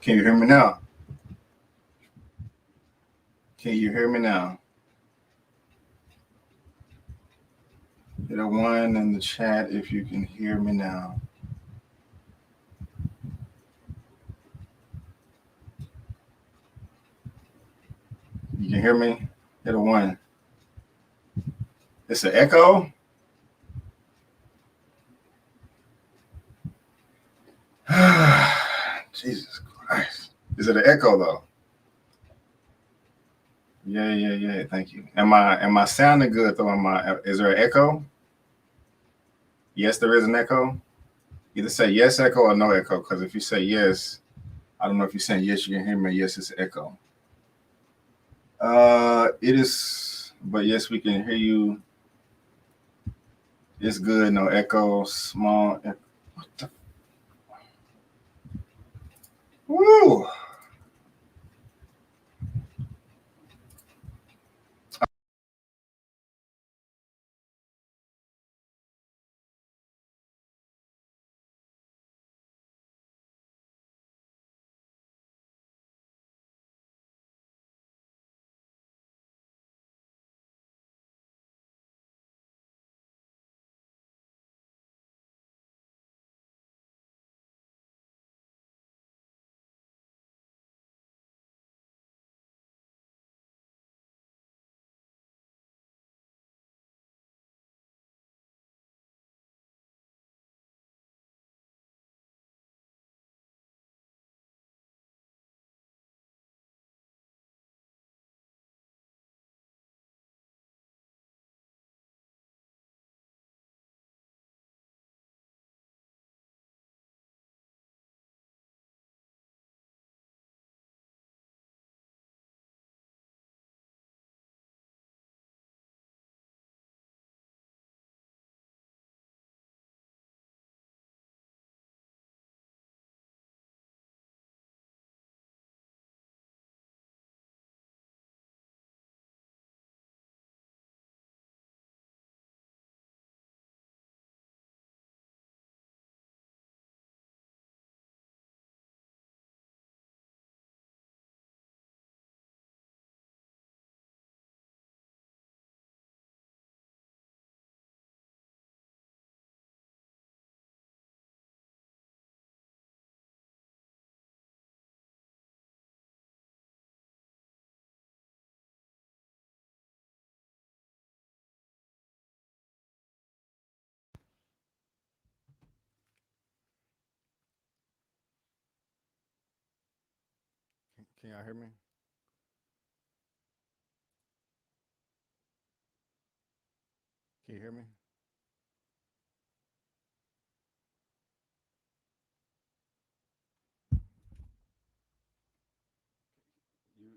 Can you hear me now? Can you hear me now? Hit a one in the chat if you can hear me now. You can hear me? Hit a one. It's an echo? Jesus Christ. Is it an echo though? Yeah. Thank you. Am I sounding good though? Is there an echo? Yes, there is an echo. Either say yes echo or no echo. Because if you say yes, I don't know if you're saying yes, you can hear me. Yes, it's an echo. It is, but yes, we can hear you. It's good. No echo. Small. What the? Woo! Can y'all hear me? Can you hear me? You,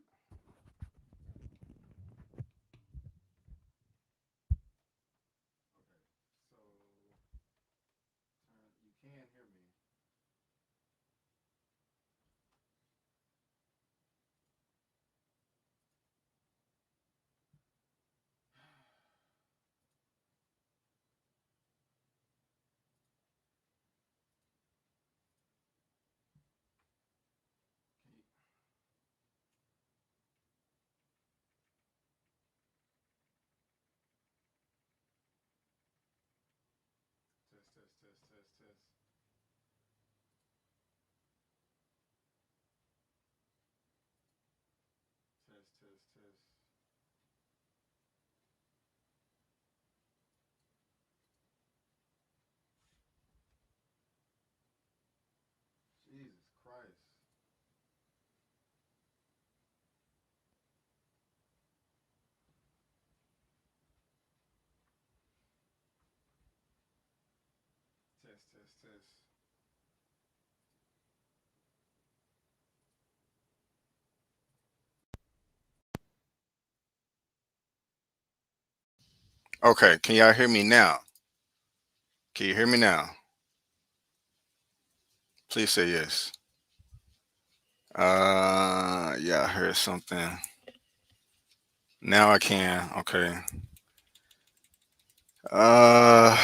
so you can hear me. Can you, test. Test. Jesus Christ. Test. Okay, can y'all hear me now? Can you hear me now? Please say yes. Yeah, I heard something. Now I can. Okay. Uh,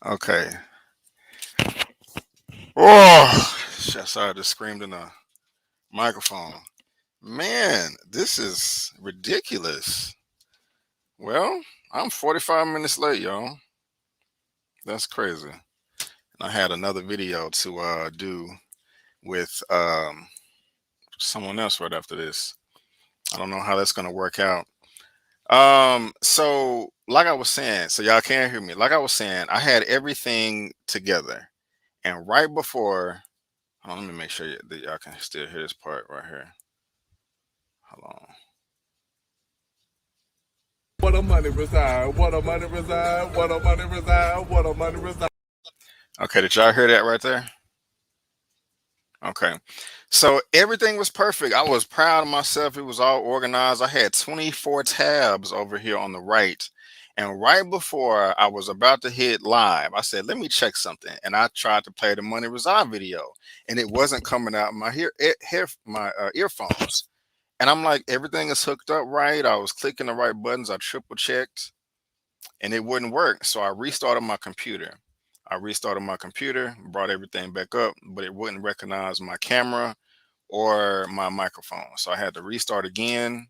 okay. Oh, Sorry, I just screamed in the microphone. Man, this is ridiculous. Well, I'm 45 minutes late, y'all. That's crazy. And I had another video to do with someone else right after this. I don't know how that's gonna work out. So like I was saying, so y'all can't hear me. Like I was saying, I had everything together, and right before, hold on, let me make sure that y'all can still hear this part right here. Hold on. What a money reside, what a money reside, what a money reside, what a money reside. Okay, did y'all hear that right there? Okay. So everything was perfect. I was proud of myself. It was all organized. I had 24 tabs over here on the right. And right before I was about to hit live, I said, let me check something. And I tried to play the Money Reside video, and it wasn't coming out my earphones. And I'm like, everything is hooked up right. I was clicking the right buttons. I triple checked, and it wouldn't work. So I restarted my computer. Brought everything back up, but it wouldn't recognize my camera or my microphone. So I had to restart again,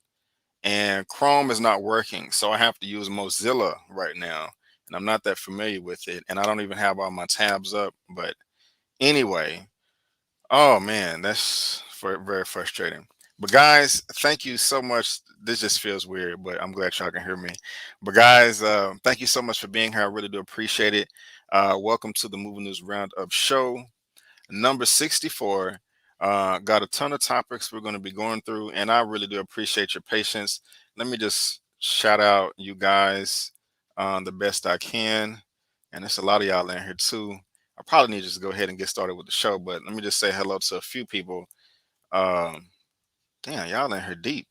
and Chrome is not working. So I have to use Mozilla right now, and I'm not that familiar with it, and I don't even have all my tabs up. But anyway, oh man, that's very frustrating. But guys, thank you so much. This just feels weird, but I'm glad y'all can hear me. But guys, thank you so much for being here. I really do appreciate it. Welcome to the Movie News Roundup show, number 64. Got a ton of topics we're going to be going through, and I really do appreciate your patience. Let me just shout out you guys the best I can. And there's a lot of y'all in here too. I probably need to just go ahead and get started with the show, but let me just say hello to a few people. Um, Damn, y'all in here deep.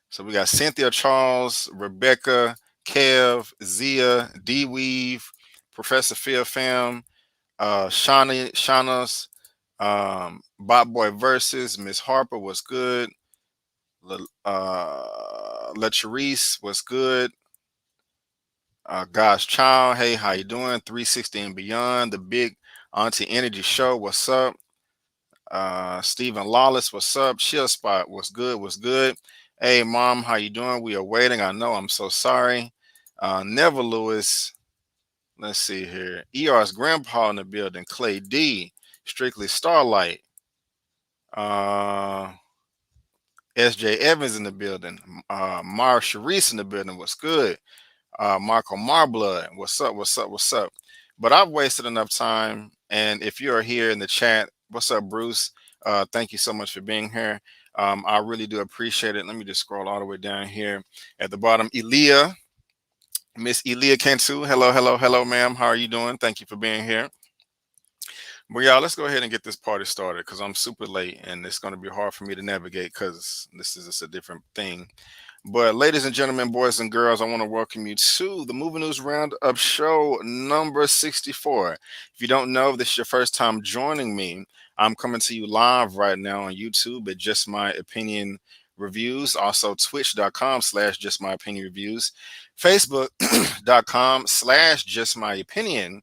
So we got Cynthia Charles, Rebecca, Kev, Zia, D Weave, Professor Phil Fam, Shauna's, Bot Boy Versus, Miss Harper was good. Letcherise was good. Gosh Child, hey, how you doing? 360 and Beyond, the Big Auntie Energy Show, what's up? Stephen Lawless, what's up? Chill Spot, what's good? What's good? Hey, Mom, how you doing? We are waiting. I know. I'm so sorry. Never Lewis. Let's see here. ER's grandpa in the building. Clay D. Strictly Starlight. Uh, SJ Evans in the building. Mara Sharice in the building. What's good? Marco Marblood. What's up? What's up? What's up? But I've wasted enough time. And if you are here in the chat, what's up, Bruce? Thank you so much for being here. I really do appreciate it. Let me just scroll all the way down here at the bottom. Elia, Miss Elia Cantu. Hello, hello, hello, ma'am. How are you doing? Thank you for being here. But y'all, let's go ahead and get this party started because I'm super late and it's going to be hard for me to navigate because this is just a different thing. But ladies and gentlemen, boys and girls, I want to welcome you to the Movie News Roundup show number 64. If you don't know, if this is your first time joining me, I'm coming to you live right now on YouTube at Just My Opinion Reviews, also twitch.com/Just My Opinion Reviews, facebook.com/Just My Opinion,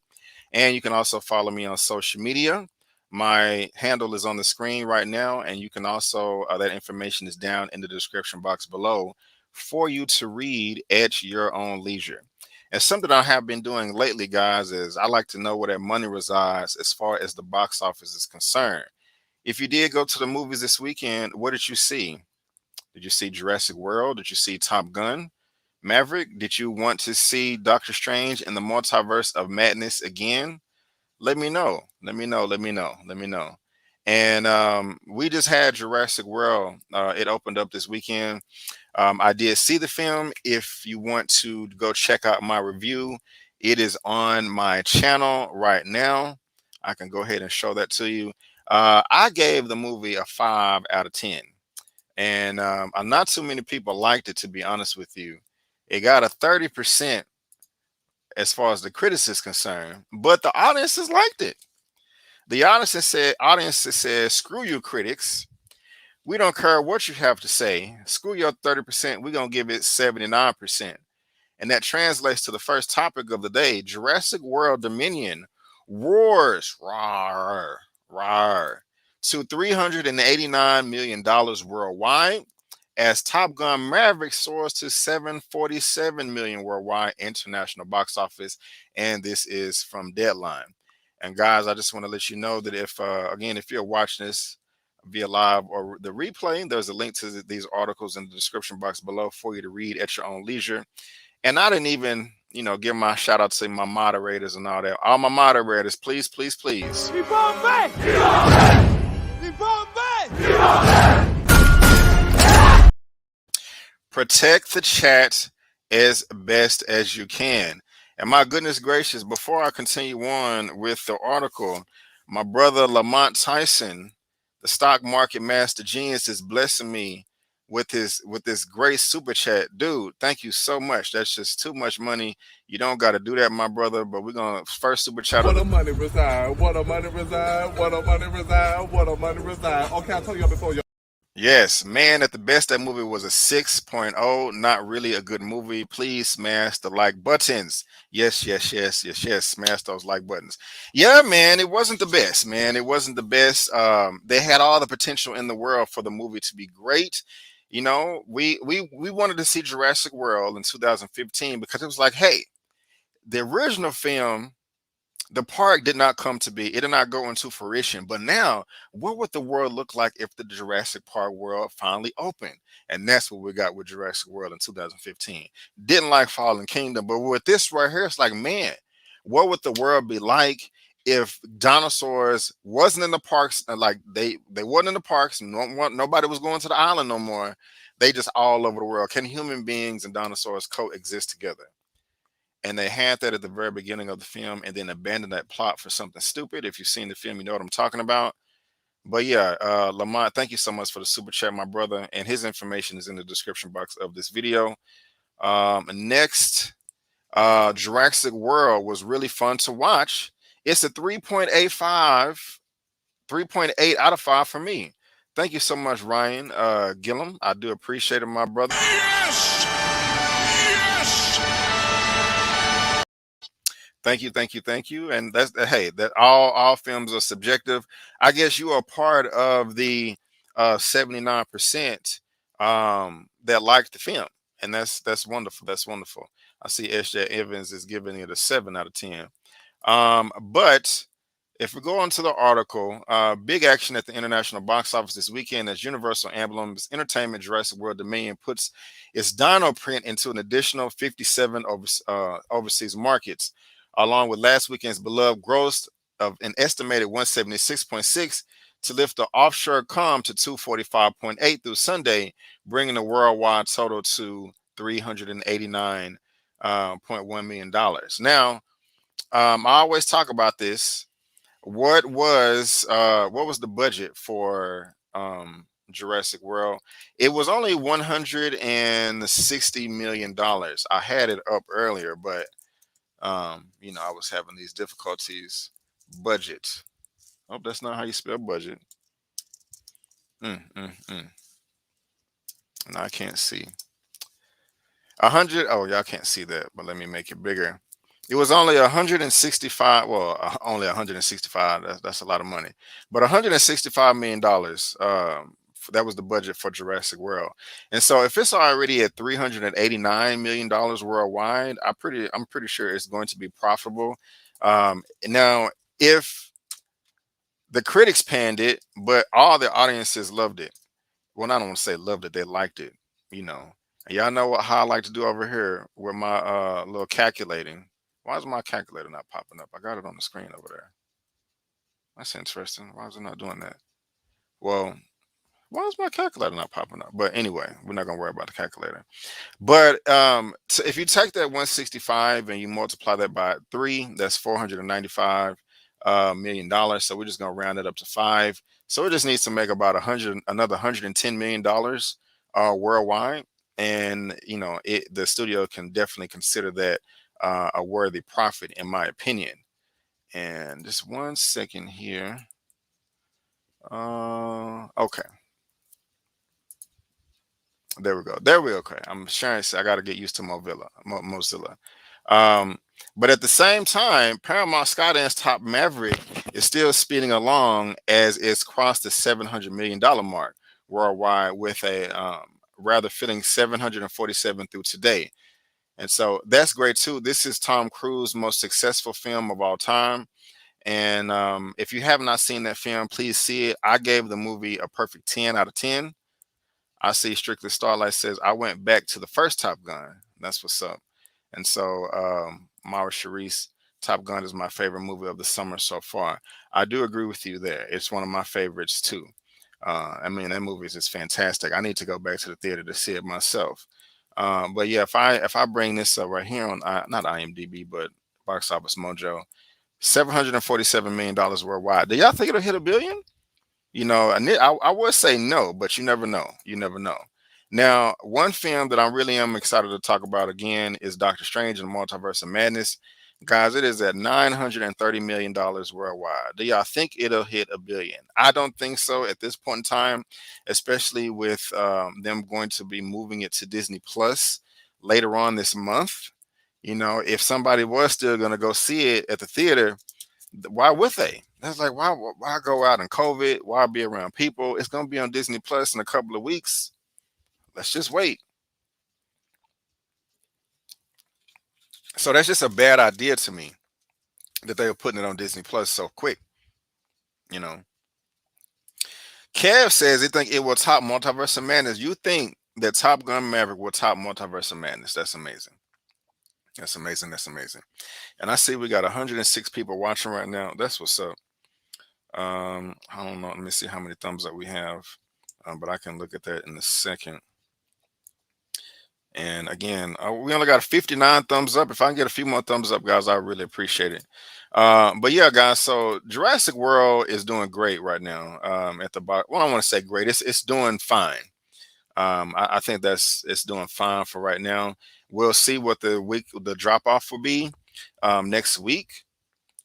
and you can also follow me on social media. My handle is on the screen right now, and you can also, that information is down in the description box below for you to read at your own leisure. And something I have been doing lately, guys, is I like to know where that money resides as far as the box office is concerned. If you did go to the movies this weekend, what did you see? Did you see Jurassic World? Did you see Top Gun? Maverick? Did you want to see Doctor Strange in the Multiverse of Madness again? Let me know. Let me know. Let me know. Let me know. And we just had Jurassic World. It opened up this weekend. I did see the film. If you want to go check out my review, it is on my channel right now. I can go ahead and show that to you. I gave the movie a 5 out of 10. And not too many people liked it, to be honest with you. It got a 30% as far as the critics is concerned, but the audiences liked it. The audiences said, screw you critics. We don't care what you have to say. Screw your 30%. We're going to give it 79%. And that translates to the first topic of the day, Jurassic World Dominion roars, roar, rawr, to $389 million worldwide, as Top Gun Maverick soars to $747 million worldwide international box office. And this is from Deadline. And guys, I just want to let you know that if again, if you're watching this via live or the replay, there's a link to these articles in the description box below for you to read at your own leisure. And I didn't even, give my shout out to my moderators and all that. All my moderators, please, please, please. Protect the chat as best as you can. And my goodness gracious, before I continue on with the article, my brother Lamont Tyson, the stock market master genius, is blessing me with this great super chat. Dude, thank you so much. That's just too much money. You don't got to do that, my brother, but we're going to first super chat. What a money reside, what a money reside, what a money reside, what a money reside. Okay, I told you before, y'all. Yes, man, at the best, that movie was a 6.0. Not really a good movie. Please smash the like buttons. Yes. Smash those like buttons. Yeah, man, it wasn't the best, man. It wasn't the best. They had all the potential in the world for the movie to be great. We wanted to see Jurassic World in 2015 because it was like, hey, the original film, the park did not come to be. It did not go into fruition. But now, what would the world look like if the Jurassic Park world finally opened? And that's what we got with Jurassic World in 2015. Didn't like Fallen Kingdom, but with this right here, it's like, man, what would the world be like if dinosaurs wasn't in the parks? Like they wasn't in the parks. Nobody was going to the island no more. They just all over the world. Can human beings and dinosaurs coexist together? And they had that at the very beginning of the film and then abandoned that plot for something stupid. If you've seen the film, you know what I'm talking about. But yeah, Lamont, thank you so much for the super chat, my brother. And his information is in the description box of this video. Next, Jurassic World was really fun to watch. It's a 3.8 out of 5 for me. Thank you so much, Ryan Gillum. I do appreciate it, my brother. Yes! Thank you. And that's that all films are subjective. I guess you are part of the 79% that liked the film, and that's wonderful. That's wonderful. I see SJ Evans is giving it a 7 out of 10. But if we go on to the article, big action at the international box office this weekend as Universal Emblems Entertainment Jurassic World Dominion puts its dino print into an additional 57 overseas markets, along with last weekend's beloved gross of an estimated 176.6 to lift the offshore come to 245.8 through Sunday, bringing the worldwide total to $389.1 million. Now, I always talk about this. What was the budget for Jurassic World? It was only $160 million. I had it up earlier, but I was having these difficulties. Budget. Oh, that's not how you spell budget. No, I can't see. 100. Oh, y'all can't see that, but let me make it bigger. It was only 165. Well, only 165. That's a lot of money, but $165 million. That was the budget for Jurassic World. And so if it's already at $389 million worldwide, I'm pretty sure it's going to be profitable. Now, if the critics panned it, but all the audiences loved it. Well, I don't want to say loved it. They liked it, And y'all know how I like to do over here with my little calculating. Why is my calculator not popping up? I got it on the screen over there. That's interesting. Why is it not doing that? Well, why is my calculator not popping up? But anyway, we're not going to worry about the calculator. But so if you take that 165 and you multiply that by 3, that's $495 million. So we're just going to round it up to 5. So it just needs to make about another $110 million worldwide. And, the studio can definitely consider that a worthy profit, in my opinion. And just 1 second here. Okay. There we go. Okay. I'm sharing. I got to get used to Mozilla. But at the same time, Paramount Skydance Top Maverick is still speeding along as it's crossed the $700 million mark worldwide with a rather fitting 747 through today. And so that's great too. This is Tom Cruise's most successful film of all time. And if you have not seen that film, please see it. I gave the movie a perfect 10 out of 10. I see Strictly Starlight says, I went back to the first Top Gun. That's what's up. And so, Mara Sharice, Top Gun is my favorite movie of the summer so far. I do agree with you there. It's one of my favorites too. I mean, that movie is just fantastic. I need to go back to the theater to see it myself. But yeah, if I bring this up right here on not IMDb, but Box Office Mojo, $747 million worldwide. Do y'all think it'll hit $1 billion? You know, I would say no, but you never know. You never know. Now, one film that I really am excited to talk about again is Doctor Strange and the Multiverse of Madness. Guys, it is at $930 million worldwide. Do y'all think it'll hit $1 billion? I don't think so at this point in time, especially with them going to be moving it to Disney Plus later on this month. You know, if somebody was still going to go see it at the theater, why would they? That's like, why go out in COVID? Why be around people? It's going to be on Disney Plus in a couple of weeks. Let's just wait. So that's just a bad idea to me that they were putting it on Disney Plus so quick. You know, Kev says they think it will top Multiverse of Madness. You think that Top Gun Maverick will top Multiverse of Madness? That's amazing. That's amazing. That's amazing. And I see we got 106 people watching right now. That's what's up. I don't know. Let me see how many thumbs up we have, but I can look at that in a second. And again, we only got 59 thumbs up. If I can get a few more thumbs up, guys, I really appreciate it. But yeah, guys, so Jurassic World is doing great right now. At the bottom, well, I don't want to say great. It's doing fine. I think it's doing fine for right now. We'll see what the drop off will be next week.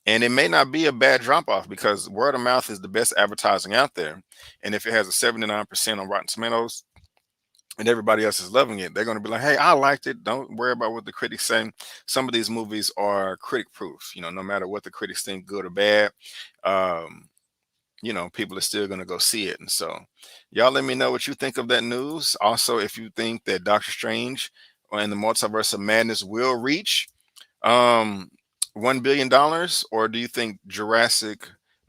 And it may not be a bad drop off because word of mouth is the best advertising out there. And if it has a 79% on Rotten Tomatoes and everybody else is loving it, they're going to be like, hey, I liked it. Don't worry about what the critics say. Some of these movies are critic proof, you know, no matter what the critics think, good or bad. You know, people are still going to go see it. And so y'all let me know what you think of that news. Also, if you think that Doctor Strange and the Multiverse of Madness will reach $1 billion, or do you think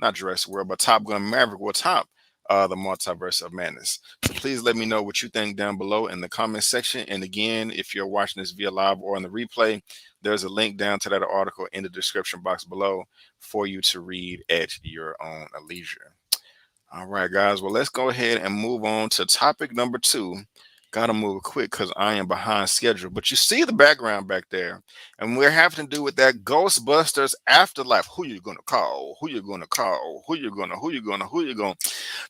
not Jurassic World, but Top Gun Maverick will top the Multiverse of Madness? So please let me know what you think down below in the comment section. And again, if you're watching this via live or on the replay, there's a link down to that article in the description box below for you to read at your own leisure. All right, guys. Well, let's go ahead and move on to topic number 2. Gotta move quick because I am behind schedule. But you see the background back there, and we're having to do with that Ghostbusters Afterlife. Who you gonna call? Who you gonna call? Who you gonna?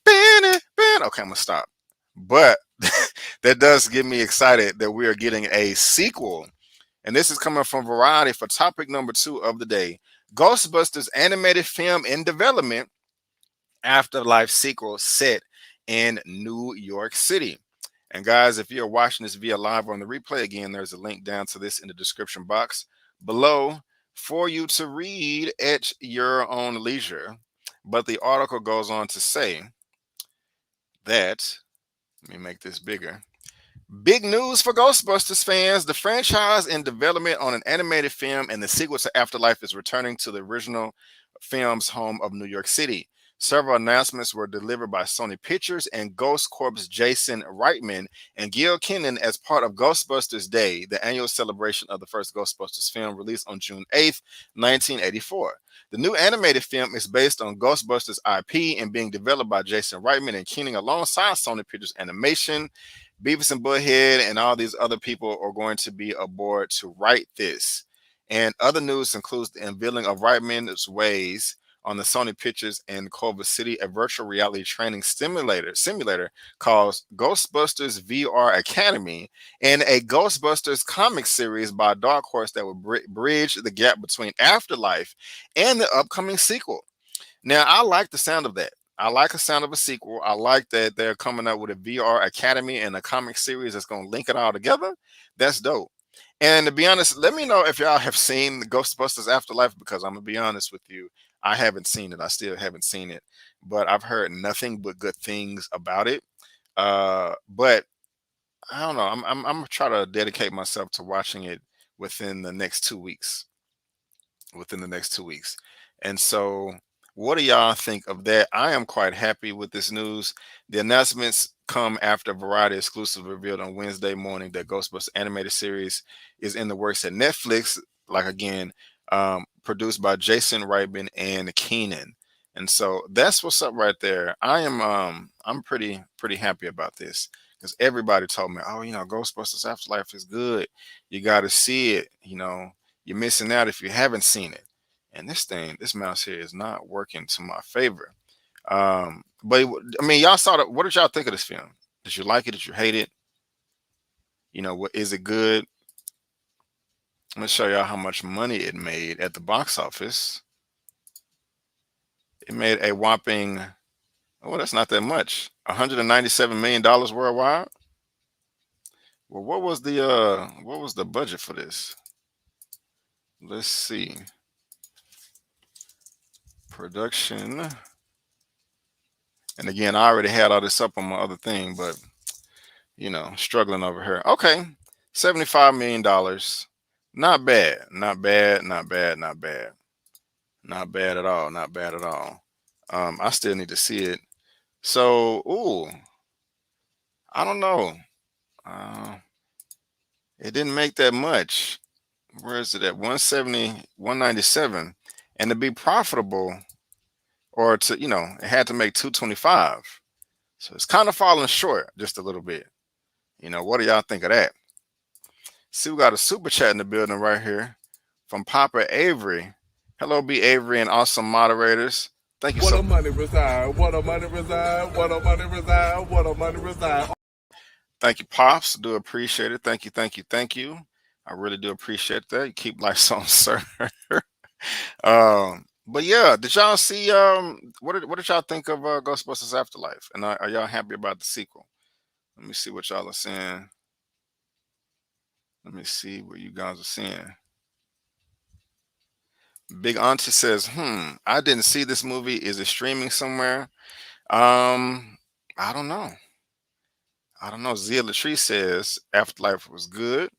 Okay, I'm gonna stop. But that does get me excited that we are getting a sequel. And this is coming from Variety for topic number 2 of the day. Ghostbusters animated film in development, Afterlife sequel set in New York City. And guys, if you're watching this via live or on the replay, again, there's a link down to this in the description box below for you to read at your own leisure. But the article goes on to say that, let me make this bigger. Big news for Ghostbusters fans. The franchise in development on an animated film and the sequel to Afterlife is returning to the original film's home of New York City. Several announcements were delivered by Sony Pictures and Ghost Corp's Jason Reitman and Gil Kenan as part of Ghostbusters Day, the annual celebration of the first Ghostbusters film released on June 8th, 1984. The new animated film is based on Ghostbusters IP and being developed by Jason Reitman and Kenan alongside Sony Pictures Animation. Beavis and Butthead and all these other people are going to be aboard to write this. And other news includes the unveiling of Reitman's ways on the Sony Pictures and Culver City, a virtual reality training simulator called Ghostbusters VR Academy, and a Ghostbusters comic series by Dark Horse that will bridge the gap between Afterlife and the upcoming sequel. Now, I like the sound of that. I like the sound of a sequel. I like that they're coming up with a VR Academy and a comic series that's going to link it all together. That's dope. And to be honest, let me know if y'all have seen the Ghostbusters Afterlife, because I'm going to be honest with you. I haven't seen it. I still haven't seen it, but I've heard nothing but good things about it. But I don't know. I'm gonna try to dedicate myself to watching it within the next 2 weeks. Within the next 2 weeks. And so, what do y'all think of that? I am quite happy with this news. The announcements come after Variety exclusive revealed on Wednesday morning that Ghostbusters animated series is in the works at Netflix. Like again, produced by Jason Reitman and Keenan. And so that's what's up right there. I'm pretty happy about this because everybody told me, oh, Ghostbusters Afterlife is good. You got to see it. You're missing out if you haven't seen it. And this mouse here is not working to my favor. But I mean, y'all saw that. What did y'all think of this film? Did you like it? Did you hate it? What is it good? I'm gonna show y'all how much money it made at the box office. It made a whopping, oh, that's not that much. $197 million worldwide. Well, what was the budget for this? Let's see. Production. And again, I already had all this up on my other thing, but struggling over here. Okay. $75 million. Not bad. Not bad. Not bad. Not bad. Not bad at all. Not bad at all. I still need to see it. So, I don't know. It didn't make that much. Where is it at? 170, 197. And to be profitable, or to, it had to make 225. So it's kind of falling short just a little bit. What do y'all think of that? See, we got a super chat in the building right here from Papa Avery. Hello, B. Avery and awesome moderators. Thank you What so a money reside, what a money reside, what a money reside, what a money reside. Thank you, Pops. Do appreciate it. Thank you, thank you, thank you. I really do appreciate that. You keep lights on, sir. But yeah, did y'all see what did y'all think of Ghostbusters Afterlife? And are y'all happy about the sequel? Let me see what y'all are saying. Let me see what you guys are saying. Big Auntie says, I didn't see this movie. Is it streaming somewhere? I don't know. Zia Latrice says Afterlife was good.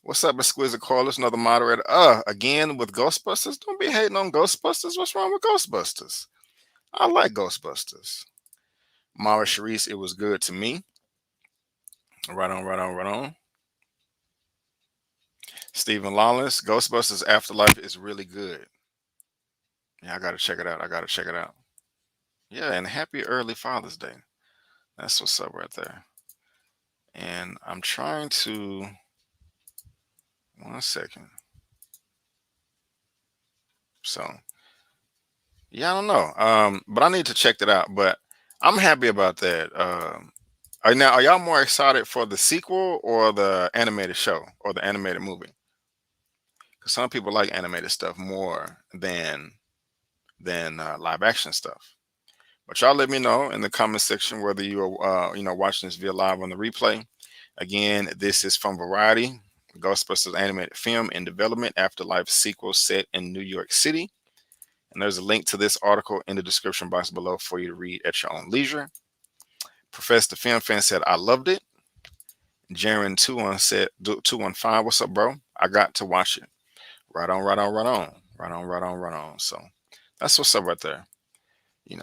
What's up, Exquisite Callers? Another moderator. Again with Ghostbusters. Don't be hating on Ghostbusters. What's wrong with Ghostbusters? I like Ghostbusters. Mara Sharice, it was good to me. Right on. Stephen Lawless, Ghostbusters Afterlife is really good. Yeah, I gotta check it out. Yeah, and happy early Father's Day. That's what's up right there. And I'm trying to, 1 second. So, yeah, I don't know. But I need to check that out. But I'm happy about that. Are y'all more excited for the sequel or the animated show or the animated movie? Because some people like animated stuff more than live action stuff. But y'all let me know in the comment section whether you are watching this via live on the replay. Again, this is from Variety, Ghostbusters animated film in development, Afterlife sequel set in New York City. And there's a link to this article in the description box below for you to read at your own leisure. Professor the Film Fan said, I loved it. Jaren 21 said, 215, what's up, bro? I got to watch it. Right on. So that's what's up right there.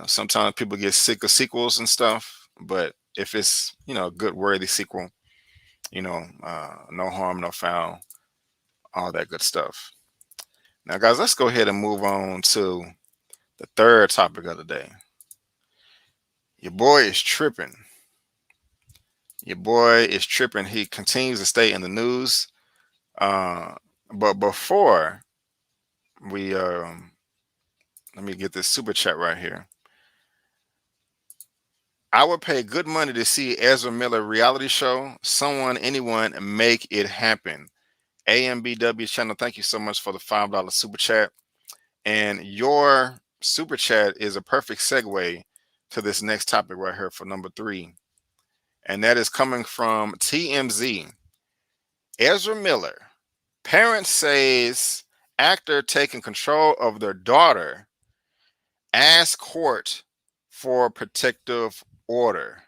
Sometimes people get sick of sequels and stuff, but if it's, a good worthy sequel, no harm, no foul, all that good stuff. Now, guys, let's go ahead and move on to the third topic of the day. Your boy is tripping. He continues to stay in the news. But before we, let me get this super chat right here. I would pay good money to see Ezra Miller reality show. Someone, anyone, make it happen. AMBW channel, thank you so much for the $5 super chat. And your super chat is a perfect segue to this next topic right here for number 3. And that is coming from TMZ. Ezra Miller. Parent says actor taking control of their daughter Ask court for protective order.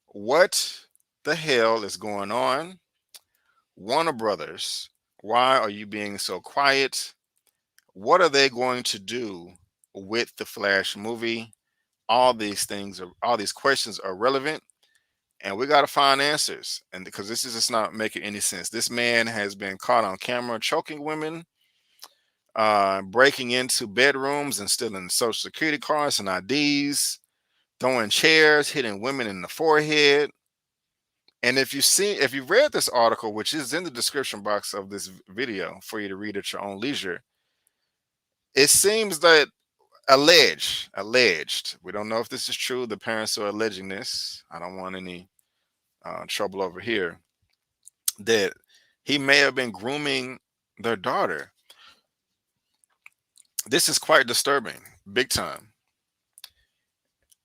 What the hell is going on? Warner Brothers, why are you being so quiet? What are they going to do with the Flash movie? All these things are, all these questions are relevant, and we got to find answers. And because this is just not making any sense. This man has been caught on camera choking women, breaking into bedrooms and stealing social security cards and IDs, throwing chairs, hitting women in the forehead. And if you've read this article, which is in the description box of this video for you to read at your own leisure, it seems that alleged, we don't know if this is true. The parents are alleging this. I don't want any trouble over here, that he may have been grooming their daughter. This is quite disturbing, big time.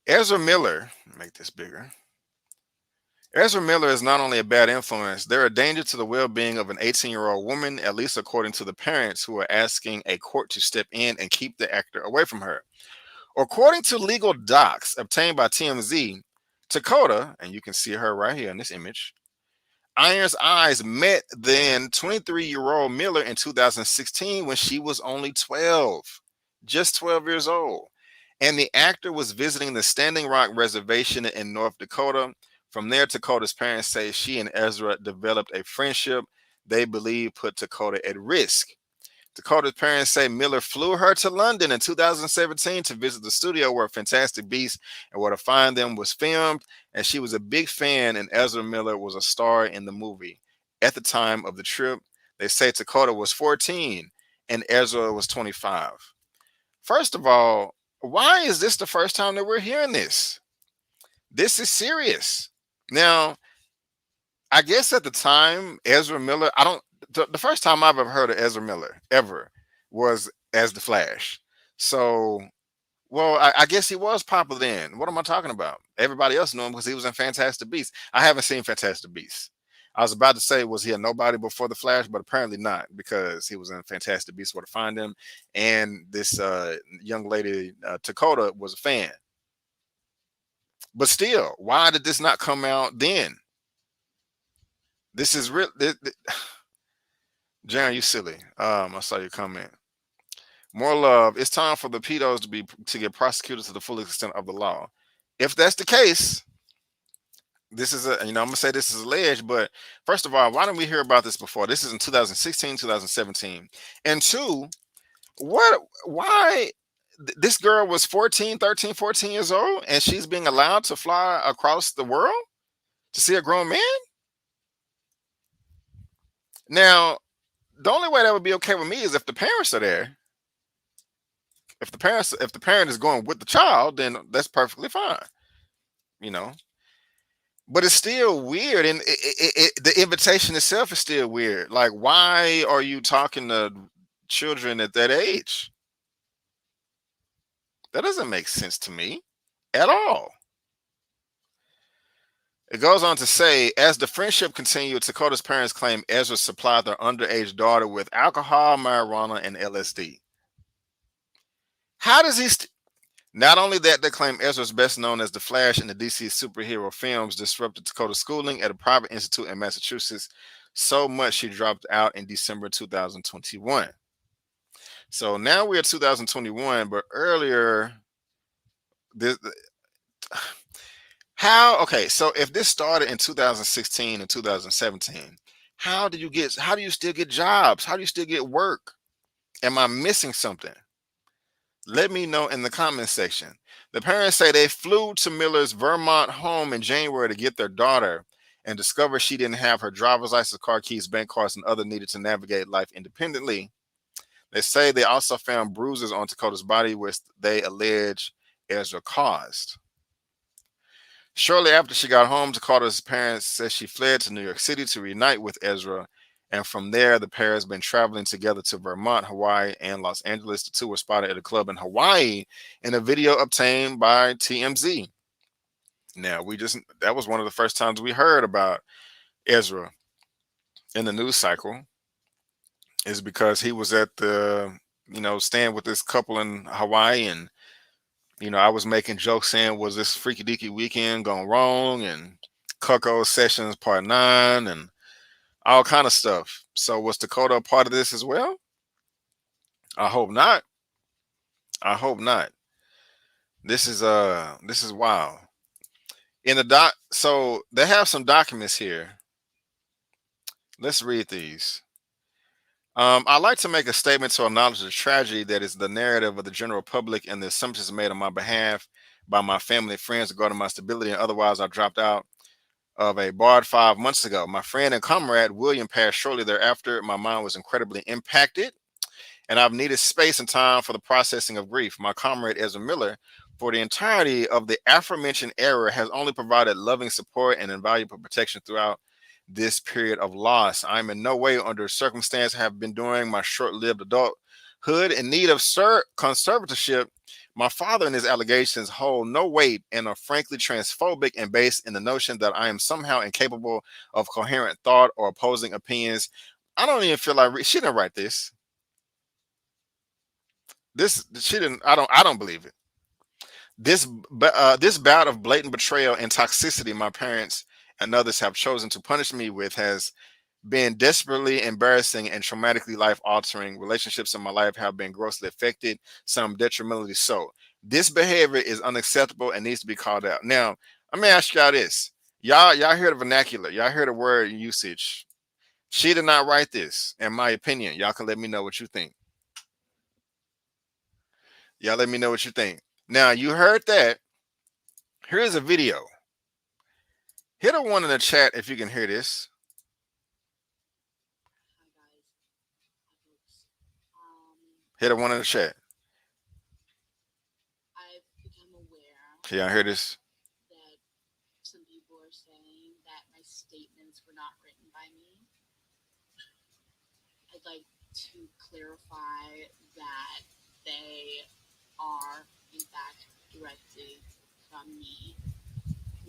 Ezra Miller, make this bigger. Ezra Miller is not only a bad influence, they're a danger to the well-being of an 18-year-old woman, at least according to the parents who are asking a court to step in and keep the actor away from her. According to legal docs obtained by TMZ, Dakota, and you can see her right here in this image, Iron's Eyes met then 23-year-old Miller in 2016 when she was only 12, just 12 years old. And the actor was visiting the Standing Rock Reservation in North Dakota. From there, Dakota's parents say she and Ezra developed a friendship they believe put Dakota at risk. Dakota's parents say Miller flew her to London in 2017 to visit the studio where Fantastic Beasts and Where to Find Them was filmed, and she was a big fan, and Ezra Miller was a star in the movie. At the time of the trip, they say Dakota was 14 and Ezra was 25. First of all, why is this the first time that we're hearing this? This is serious. Now, I guess at the time, Ezra Miller, the first time I've ever heard of Ezra Miller ever was as the Flash. So, well, I guess he was popular then. What am I talking about? Everybody else knew him because he was in Fantastic Beasts. I haven't seen Fantastic Beasts. I was about to say, was he a nobody before the Flash? But apparently not, because he was in Fantastic Beasts, Where to Find Him. And this young lady, Dakota, was a fan. But still, why did this not come out then? This is real. Jaron, you silly. I saw your comment. More love. It's time for the pedos to get prosecuted to the full extent of the law. If that's the case, this is I'm gonna say this is alleged, but first of all, why didn't we hear about this before? This is in 2016, 2017. And two, why this girl was 14 years old and she's being allowed to fly across the world to see a grown man? Now, the only way that would be okay with me is if the parents are there. If the parent is going with the child, then that's perfectly fine, But it's still weird, and the invitation itself is still weird. Like, why are you talking to children at that age? That doesn't make sense to me at all. It goes on to say, as the friendship continued, Dakota's parents claim Ezra supplied their underage daughter with alcohol, marijuana, and LSD. How does he... Not only that, they claim Ezra is best known as the Flash in the DC superhero films, disrupted Dakota's schooling at a private institute in Massachusetts so much she dropped out in December 2021. So now we're 2021, but earlier... So if this started in 2016 and 2017, how do you still get jobs? How do you still get work? Am I missing something? Let me know in the comment section. The parents say they flew to Miller's Vermont home in January to get their daughter and discovered she didn't have her driver's license, car keys, bank cards, and other needed to navigate life independently. They say they also found bruises on Dakota's body, which they allege Ezra caused. Shortly after she got home, Dakota's parents said she fled to New York City to reunite with Ezra. And from there, the pair has been traveling together to Vermont, Hawaii, and Los Angeles. The two were spotted at a club in Hawaii in a video obtained by TMZ. Now, that was one of the first times we heard about Ezra in the news cycle, is because he was at the, staying with this couple in Hawaii, and You know, I was making jokes saying, was this Freaky Deaky weekend gone wrong? And Cucko Sessions Part 9 and all kind of stuff. So was Dakota a part of this as well? I hope not. I hope not. This is wild. In the doc, so they have some documents here. Let's read these. I'd like to make a statement to acknowledge the tragedy that is the narrative of the general public and the assumptions made on my behalf by my family and friends regarding my stability and otherwise. I dropped out of a bar 5 months ago. My friend and comrade William passed shortly thereafter. My mind was incredibly impacted, and I've needed space and time for the processing of grief. My comrade Ezra Miller, for the entirety of the aforementioned era, has only provided loving support and invaluable protection throughout this period of loss. I'm in no way under circumstance have been during my short-lived adulthood in need of conservatorship. My father and his allegations hold no weight and are frankly transphobic and based in the notion that I am somehow incapable of coherent thought or opposing opinions. I don't even feel like she didn't write this. She didn't. I don't believe it. This bout of blatant betrayal and toxicity my parents and others have chosen to punish me with has been desperately embarrassing and traumatically life-altering. Relationships in my life have been grossly affected, some detrimentally so. This behavior is unacceptable and needs to be called out. Now, let me ask y'all this. Y'all hear the vernacular. Y'all hear the word usage. She did not write this, in my opinion. Y'all can let me know what you think. Y'all let me know what you think. Now, you heard that. Here's a video. Hit a one in the chat if you can hear this. Hit a one in the chat. I've become aware. Can y'all hear this? That some people are saying that my statements were not written by me. I'd like to clarify that they are, in fact, directed from me.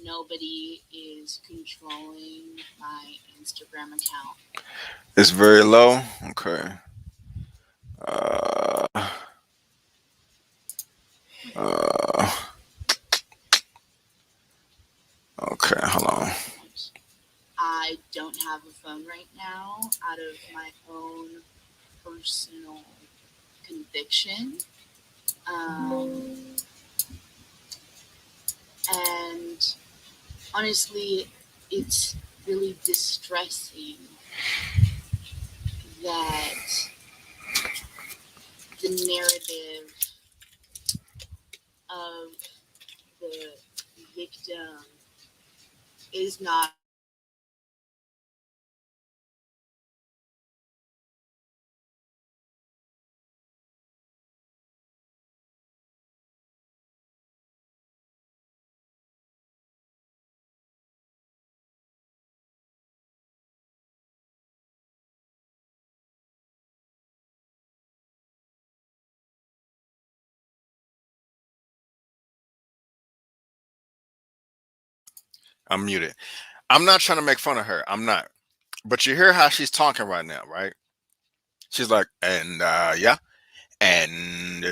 Nobody is controlling my Instagram account. It's very low. Okay. Okay, hold on. I don't have a phone right now out of my own personal conviction. And honestly, it's really distressing that the narrative of the victim is not I'm muted. I'm not trying to make fun of her. I'm not. But you hear how she's talking right now, right? She's like, and yeah, and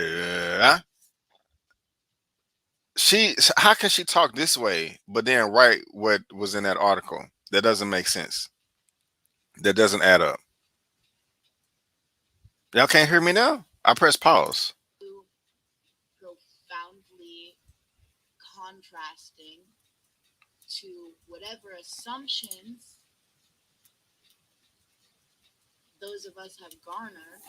how can she talk this way but then write what was in that article? That doesn't make sense. That doesn't add up. Y'all can't hear me now? I press pause. profoundly contrasting to whatever assumptions those of us have garnered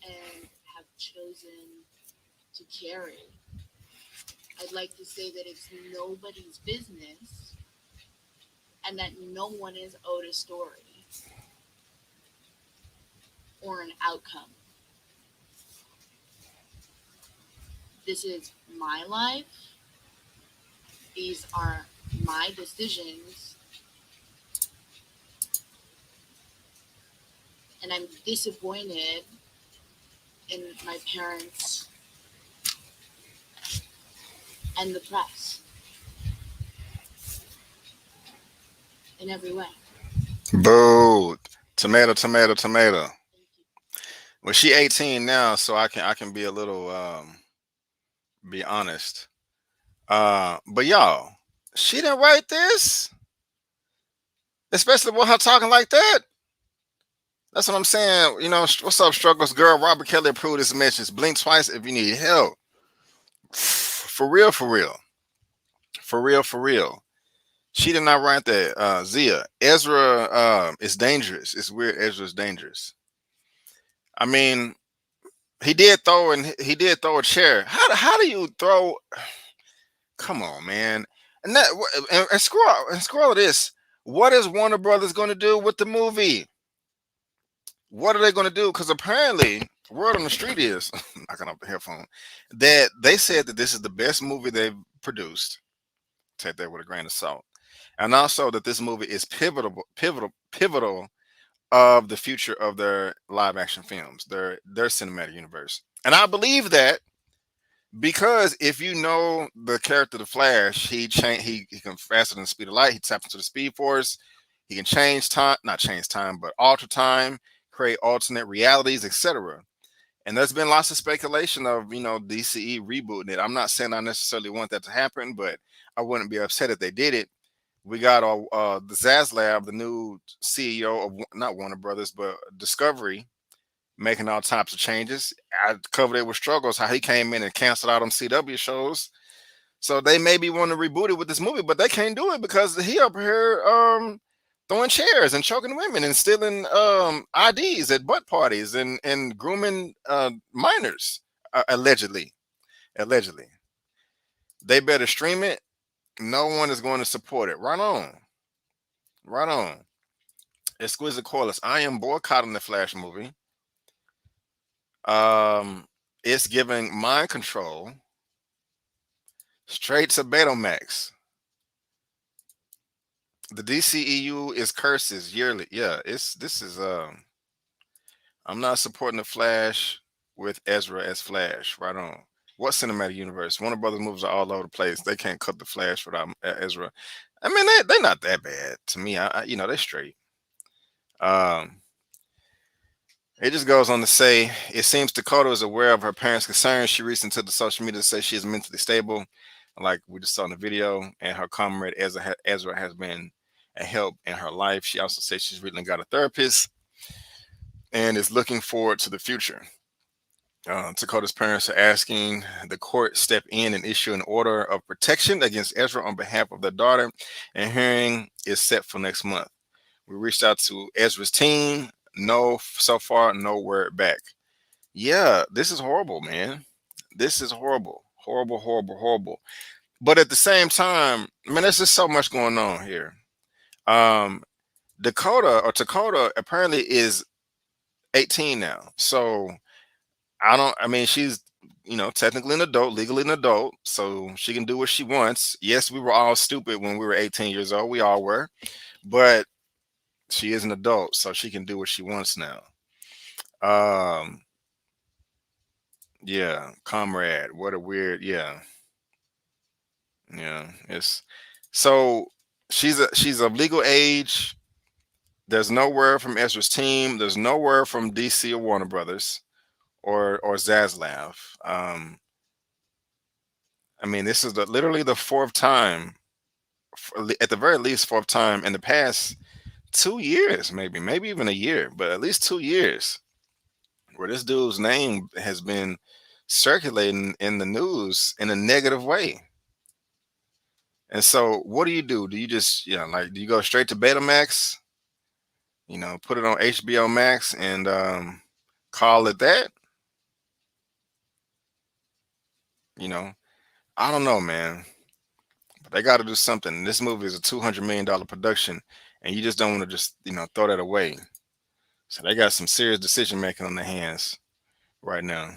and have chosen to carry. I'd like to say that it's nobody's business and that no one is owed a story or an outcome. This is my life. These are my decisions. And I'm disappointed in my parents and the press in every way. Boo. Tomato, tomato, tomato. Well, she 18 now, so I can be a little Be honest. But y'all, she didn't write this, especially with her talking like that. That's what I'm saying. You know, what's up, struggles girl? Robert Kelly approved this message. Blink twice if you need help. For real, for real, for real, for real. She did not write that. Zia, Ezra is dangerous. It's weird. Ezra's dangerous. I mean, he did throw a chair. How do you throw? Come on, man. And that and scroll this. What is Warner Brothers going to do with the movie? What are they going to do? Because apparently, word on the street is knocking off the headphone that they said that this is the best movie they've produced. Take that with a grain of salt, and also that this movie is pivotal of the future of their live action films, their cinematic universe. And I believe that because if you know the character the Flash, he can faster than the speed of light, he taps into the speed force, he can change time, not change time, but alter time, create alternate realities, etc. And there's been lots of speculation of, you know, DCE rebooting it. I'm not saying I necessarily want that to happen, but I wouldn't be upset if they did it. We got the Zaslav, the new CEO of not Warner Brothers, but Discovery, making all types of changes. I covered it with struggles, how he came in and canceled out on CW shows. So they maybe want to reboot it with this movie, but they can't do it because he up here throwing chairs and choking women and stealing IDs at butt parties and grooming minors, allegedly. Allegedly. They better stream it. No one is going to support it. Right on. Right on. Exquisite Coilers. I am boycotting the Flash movie. It's giving mind control straight to Betamax. The DCEU is curses yearly. Yeah, I'm not supporting the Flash with Ezra as Flash. Right on. What cinematic universe? Warner Brothers movies are all over the place. They can't cut the Flash without Ezra. I mean, they're not that bad to me. You know, they're straight. It just goes on to say, it seems Dakota is aware of her parents' concerns. She reached into the social media to say she is mentally stable, like we just saw in the video, and her comrade Ezra has been a help in her life. She also said she's recently got a therapist and is looking forward to the future. Dakota's parents are asking the court step in and issue an order of protection against Ezra on behalf of their daughter, and hearing is set for next month. We reached out to Ezra's team. No, so far, no word back. Yeah, this is horrible, man. This is horrible. Horrible, horrible, horrible. But at the same time, man, there's just so much going on here. Dakota apparently is 18 now. So I mean, she's, you know, technically an adult, legally an adult, so she can do what she wants. Yes, we were all stupid when we were 18 years old. We all were. But she is an adult, so she can do what she wants now. Yeah, comrade. What a weird, yeah. It's so she's of legal age. There's no word from Ezra's team. There's no word from DC or Warner Brothers or Zaslav. I mean, this is literally the fourth time, at the very least, fourth time in the past 2 years, maybe even a year, but at least 2 years, where this dude's name has been circulating in the news in a negative way. And so what do? Do you just, do you go straight to Betamax, put it on HBO Max and call it that? I don't know, man. But they got to do something. This movie is a $200 million production, and you just don't want to just, throw that away. So they got some serious decision making on their hands right now.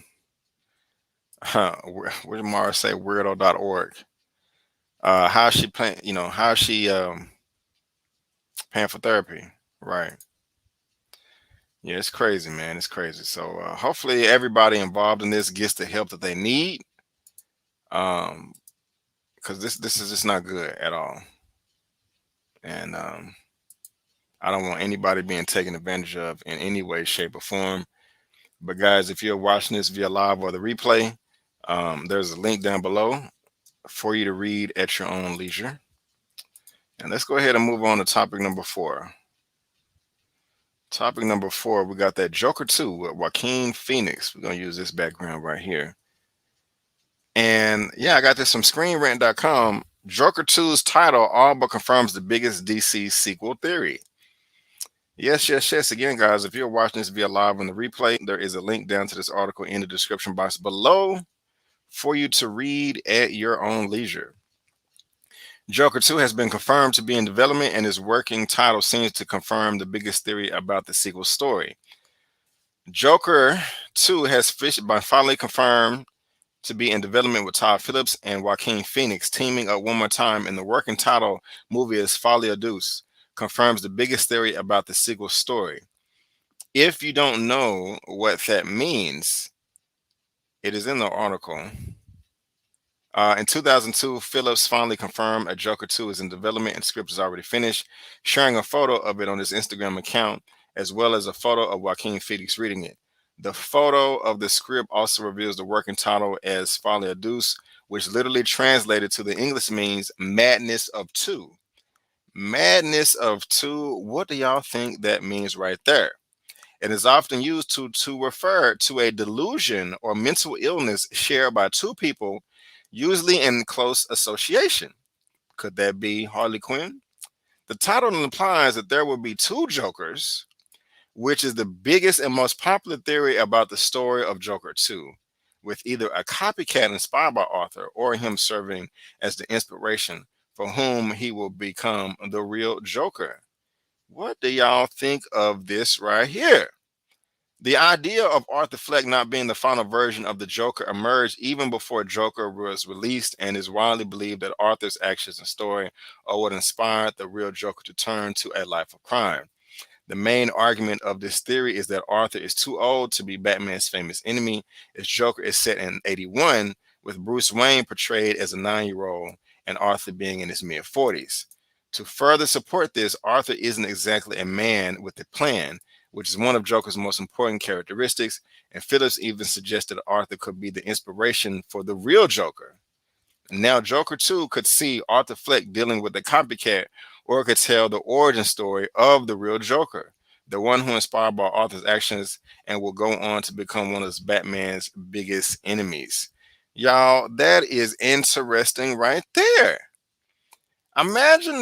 Where did Mara say weirdo.org? How is she paying? How is she paying for therapy? Right. Yeah, it's crazy, man. It's crazy. So hopefully everybody involved in this gets the help that they need. Because this is just not good at all. And I don't want anybody being taken advantage of in any way, shape, or form. But guys, if you're watching this via live or the replay, There's a link down below for you to read at your own leisure. And let's go ahead and move on to topic number 4. Topic number 4, we got that Joker 2 with Joaquin Phoenix. We're going to use this background right here. And yeah, I got this from ScreenRant.com. Joker 2's title all but confirms the biggest DC sequel theory. Yes. Again, guys, if you're watching this via live on the replay, there is a link down to this article in the description box below for you to read at your own leisure. Joker 2 has been confirmed to be in development, and its working title seems to confirm the biggest theory about the sequel story. Joker 2 has been finally confirmed to be in development with Todd Phillips and Joaquin Phoenix teaming up one more time, and the working title movie is Folie à Deux, confirms the biggest theory about the sequel story. If you don't know what that means, it is in the article. In 2002, Phillips finally confirmed a Joker 2 is in development and script is already finished, sharing a photo of it on his Instagram account, as well as a photo of Joaquin Phoenix reading it. The photo of the script also reveals the working title as Folie à Deux, which literally translated to the English means Madness of Two. Madness of Two, what do y'all think that means right there? It is often used to refer to a delusion or mental illness shared by two people, usually in close association. Could that be Harley Quinn? The title implies that there will be two Jokers, which is the biggest and most popular theory about the story of Joker 2, with either a copycat inspired by Arthur or him serving as the inspiration for whom he will become the real Joker. What do y'all think of this right here? The idea of Arthur Fleck not being the final version of the Joker emerged even before Joker was released, and is widely believed that Arthur's actions and story are what inspired the real Joker to turn to a life of crime. The main argument of this theory is that Arthur is too old to be Batman's famous enemy, as Joker is set in 81, with Bruce Wayne portrayed as a 9-year-old and Arthur being in his mid-40s. To further support this, Arthur isn't exactly a man with a plan, which is one of Joker's most important characteristics, and Phillips even suggested Arthur could be the inspiration for the real Joker. Now, Joker 2 could see Arthur Fleck dealing with a copycat, or could tell the origin story of the real Joker, the one who inspired by Arthur's actions and will go on to become one of Batman's biggest enemies. Y'all, that is interesting right there. Imagine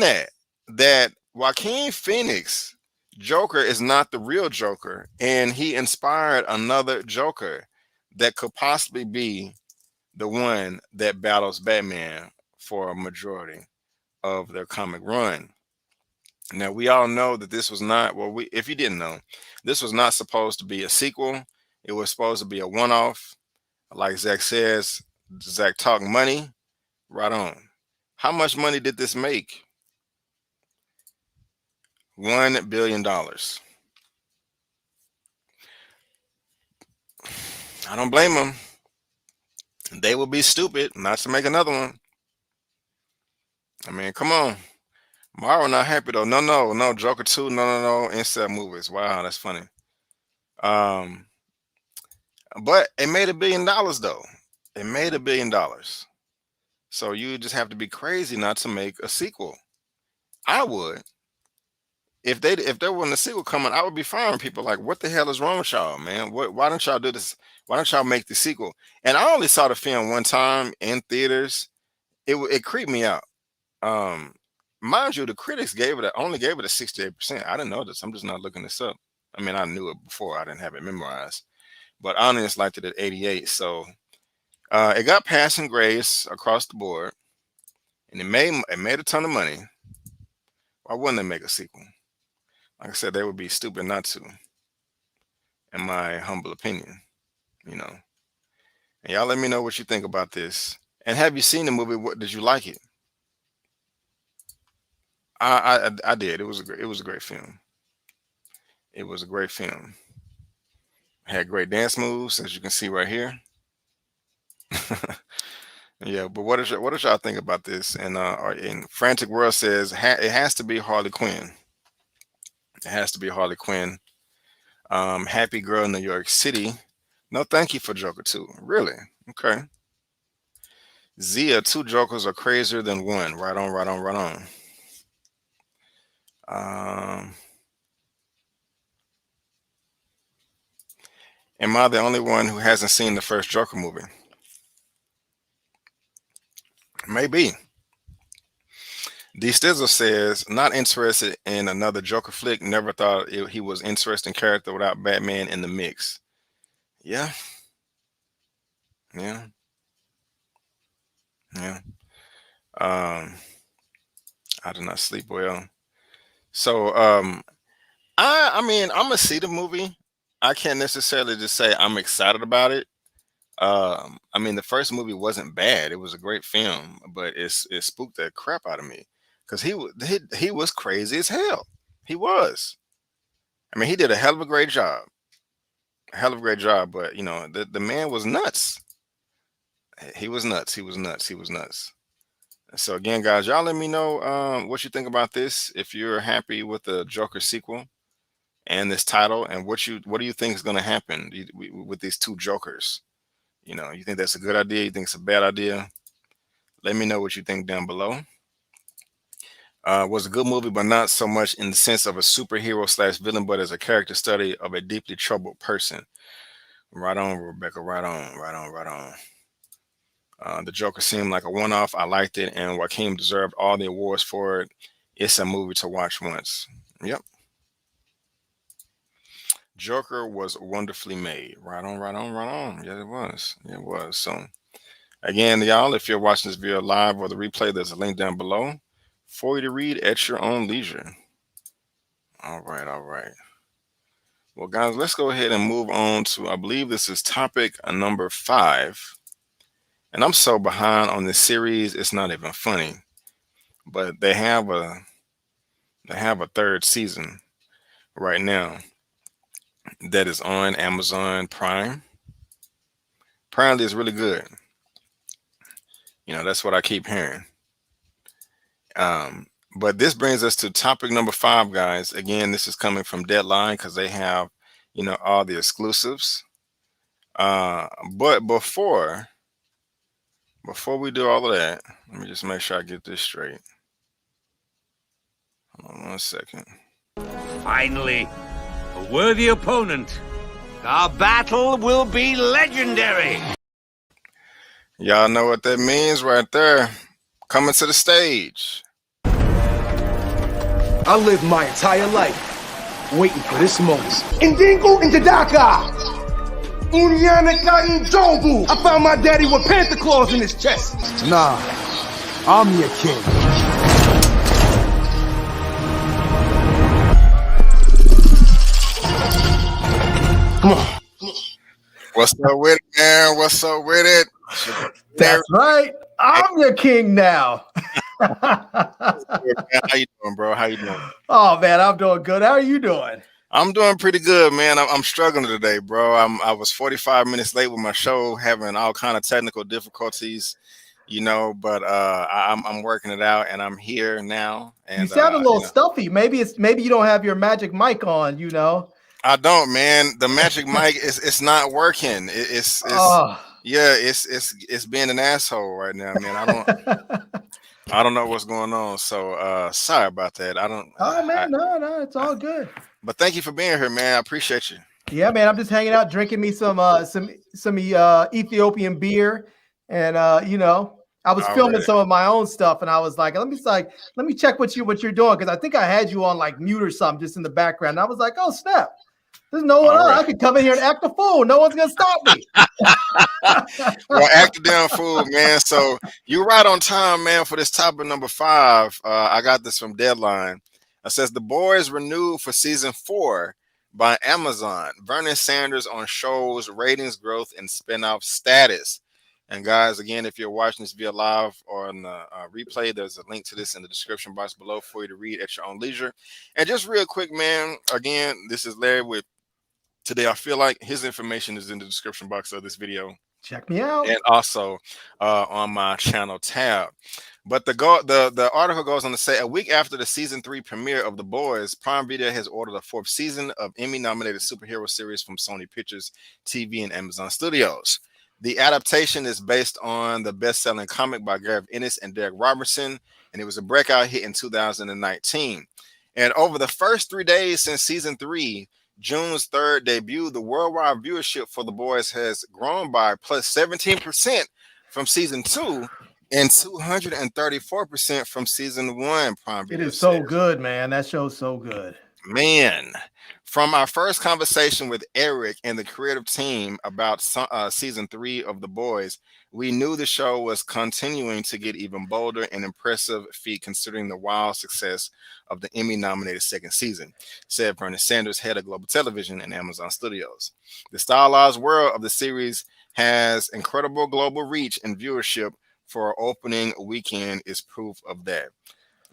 that Joaquin Phoenix Joker is not the real Joker, and he inspired another Joker that could possibly be the one that battles Batman for a majority of their comic run. Now, we all know that this was not, if you didn't know, this was not supposed to be a sequel. It was supposed to be a one-off. Like Zach says, Zach talk money, right on. How much money did this make? $1 billion. I don't blame them. They would be stupid not to make another one. I mean, come on. Marvel not happy though. No. Joker 2, no. Inside movies. Wow, that's funny. But it made $1 billion though. It made $1 billion. So you just have to be crazy not to make a sequel. I would. If there wasn't a sequel coming, I would be firing people like, what the hell is wrong with y'all, man? Why don't y'all do this? Why don't y'all make the sequel? And I only saw the film one time in theaters. It creeped me out. Mind you, the critics only gave it a 68%. I didn't know this. I'm just not looking this up. I mean, I knew it before. I didn't have it memorized. But audience liked it at 88. So it got passing grades across the board, and it made a ton of money. Why wouldn't they make a sequel? Like I said, they would be stupid not to, in my humble opinion, you know. And y'all let me know what you think about this. And have you seen the movie? What did you like it? I did. It was a great film. It was a great film. Had great dance moves, as you can see right here. Yeah, but what did y'all think about this? And Frantic World says it has to be Harley Quinn. It has to be Harley Quinn. Happy Girl in New York City. No, thank you for Joker 2. Really? Okay. Zia, 2 Jokers are crazier than one. Right on, right on, right on. Am I the only one who hasn't seen the first Joker movie? Maybe. D Stizzle says, not interested in another Joker flick. Never thought he was interesting character without Batman in the mix. Yeah. Yeah. Yeah. I did not sleep well. So I mean, I'm gonna see the movie. I can't necessarily just say I'm excited about it. I mean, the first movie wasn't bad. It was a great film, but it spooked the crap out of me because he was crazy as hell. He was. I mean, he did a hell of a great job. A hell of a great job, but you know, the man was nuts. He was nuts. He was nuts. He was nuts. So again, guys, y'all let me know what you think about this. If you're happy with the Joker sequel and this title, and what do you think is going to happen with these 2 Jokers? You know, you think that's a good idea? You think it's a bad idea? Let me know what you think down below. Was a good movie, but not so much in the sense of a superhero / villain, but as a character study of a deeply troubled person. Right on, Rebecca. Right on, right on, right on. The Joker seemed like a one-off. I liked it, and Joaquin deserved all the awards for it. It's a movie to watch once. Yep. Joker was wonderfully made. Right on, right on, right on. Yeah, it was. Yeah, it was. So, again, y'all, if you're watching this video live or the replay, there's a link down below for you to read at your own leisure. All right, all right. Well, guys, let's go ahead and move on to, I believe this is topic number 5. And I'm so behind on this series, it's not even funny. But they have a 3rd season right now that is on Amazon Prime. Apparently it's really good. You know, that's what I keep hearing. But this brings us to topic number 5, guys. Again, this is coming from Deadline because they have, you know, all the exclusives. But before we do all of that, let me just make sure I get this straight. Hold on 1 second. Finally, a worthy opponent. Our battle will be legendary. Y'all know what that means right there. Coming to the stage. I lived my entire life waiting for this moment. Indingo Indidaka! Unyanaka Injobu! I found my daddy with panther claws in his chest. Nah, I'm your king. Come on. What's up with it, man? What's up with it? That's right. I'm your king now. How you doing, bro? How you doing? Oh man, I'm doing good. How are you doing? I'm doing pretty good, man. I'm struggling today, bro. I was 45 minutes late with my show, having all kind of technical difficulties, you know. But I'm working it out, and I'm here now. And you sound a little stuffy. Maybe you don't have your magic mic on. You know. I don't, man. The magic mic it's not working. It's being an asshole right now, man. I don't know what's going on. So sorry about that. No, it's all good. But thank you for being here, man. I appreciate you. Yeah, man. I'm just hanging out, drinking me some Ethiopian beer, and you know, I was filming some of my own stuff, and I was like, let me check what you're doing, because I think I had you on like mute or something just in the background. And I was like, oh snap. There's no one else. I could come in here and act a fool. No one's gonna stop me. Well, act a damn fool, man. So you're right on time, man, for this topic number 5. I got this from Deadline. It says The Boys renewed for season 4 by Amazon. Vernon Sanders on show's ratings growth and spinoff status. And guys, again, if you're watching this via live or on the replay, there's a link to this in the description box below for you to read at your own leisure. And just real quick, man, again, this is Larry with Today I Feel Like. His information is in the description box of this video. Check me out. And also on my channel tab. But the article goes on to say, a week after the season 3 premiere of The Boys, Prime Video has ordered a 4th season of Emmy-nominated superhero series from Sony Pictures TV and Amazon Studios. The adaptation is based on the best-selling comic by Gareth Ennis and Derek Robertson, and it was a breakout hit in 2019. And over the first 3 days since season 3, June's third debut, the worldwide viewership for The Boys has grown by plus 17% from season 2 and 234% from season 1. Prime It is so good, man. That show's so good. Man, from our first conversation with Eric and the creative team about season 3 of The Boys, we knew the show was continuing to get even bolder and impressive feat considering the wild success of the Emmy-nominated second season, said Bernie Sanders, head of global television and Amazon Studios. The stylized world of the series has incredible global reach and viewership for opening weekend is proof of that.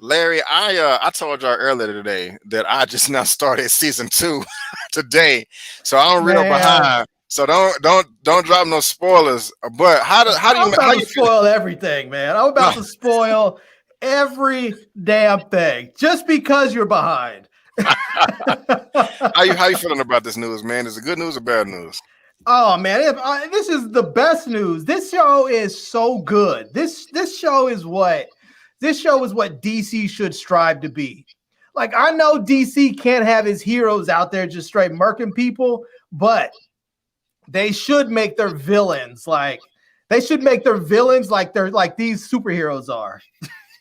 Larry, I told y'all earlier today that I just now started season 2 today, so I'm real behind. So don't drop no spoilers. But how you spoil everything, man? I'm about to spoil every damn thing just because you're behind. How you feeling about this news, man? Is it good news or bad news? Oh man, this is the best news. This show is so good. This show is what DC should strive to be. Like, I know DC can't have his heroes out there just straight murking people, but they should make their villains like they're like these superheroes are.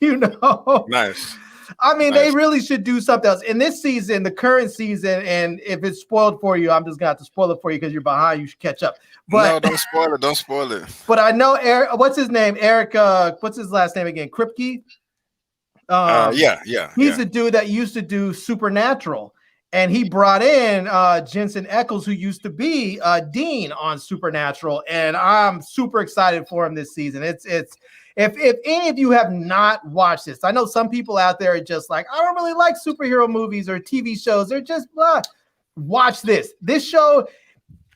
Nice. I mean, nice. They really should do something else. In this season, the current season, and if it's spoiled for you, I'm just gonna have to spoil it for you because you're behind. You should catch up. But no, don't spoil it. Don't spoil it. But I know Eric. What's his name? Eric. What's his last name again? Kripke. He's the dude that used to do Supernatural, and he brought in Jensen Ackles, who used to be Dean on Supernatural, and I'm super excited for him this season. If any of you have not watched this, I know some people out there are just like, I don't really like superhero movies or TV shows. They're just blah. Watch this. This show,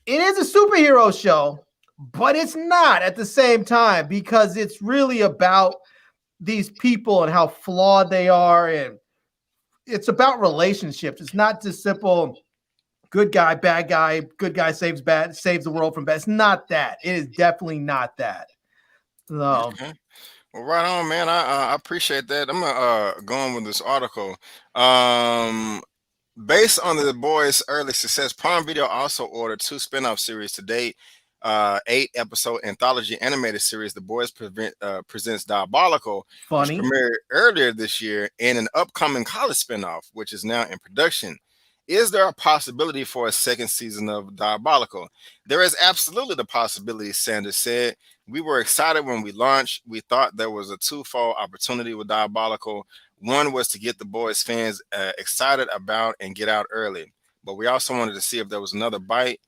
it is a superhero show, but it's not at the same time because it's really about these people and how flawed they are, and it's about relationships. It's not just simple good guy, bad guy, good guy saves the world from bad. It's not that. It is definitely not that. So. Okay. Well, right on, man. I appreciate that. I'm gonna go on with this article. Based on The Boys' early success, Prime Video also ordered 2 spin-off series to date. 8-episode anthology animated series, The Boys Presents Diabolical, which premiered earlier this year, and an upcoming college spinoff, which is now in production. Is there a possibility for a second season of Diabolical? There is absolutely the possibility, Sanders said. We were excited when we launched. We thought there was a twofold opportunity with Diabolical. One was to get The Boys fans excited about and get out early, but we also wanted to see if there was another bite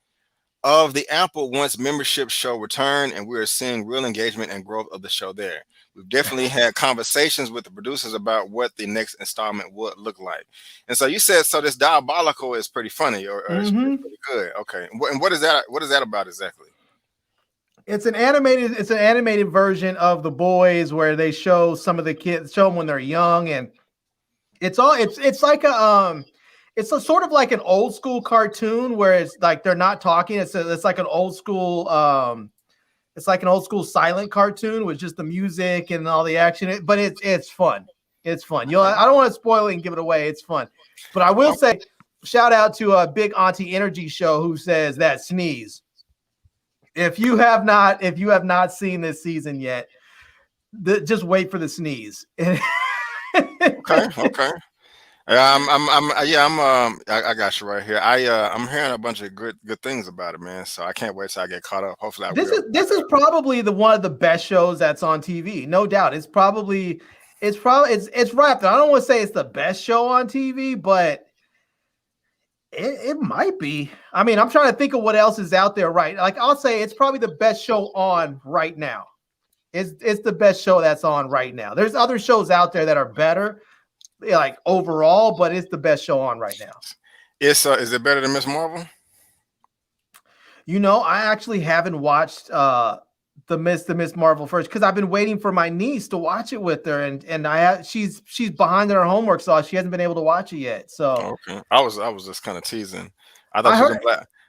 of the apple once membership show returned, and we are seeing real engagement and growth of the show there. We've definitely had conversations with the producers about what the next installment would look like. And so you said, so this Diabolical is pretty funny or it's pretty good. Okay. And what is that? What is that about exactly? It's an animated version of The Boys where they show some of the kids, show them when they're young, and it's like a it's a sort of like an old school cartoon where it's like they're not talking. It's like an old school silent cartoon with just the music and all the action. But it's fun. It's fun. I don't want to spoil it and give it away. It's fun. But I will say, shout out to a Big Auntie Energy Show who says that sneeze. If you have not seen this season yet, just wait for the sneeze. Okay. I got you right here. I'm hearing a bunch of good things about it, man. So I can't wait till I get caught up. Hopefully, this is probably one of the best shows that's on TV, no doubt. It's wrapped. I don't want to say it's the best show on TV, but it might be. I mean, I'm trying to think of what else is out there, right? Like, I'll say it's probably the best show on right now. It's the best show that's on right now. There's other shows out there that are better, like overall, but it's the best show on right now. Is it better than Miss Marvel? I actually haven't watched the Miss Marvel first because I've been waiting for my niece to watch it with her, and she's behind in her homework, so she hasn't been able to watch it yet. So okay, I was just kind of teasing. I thought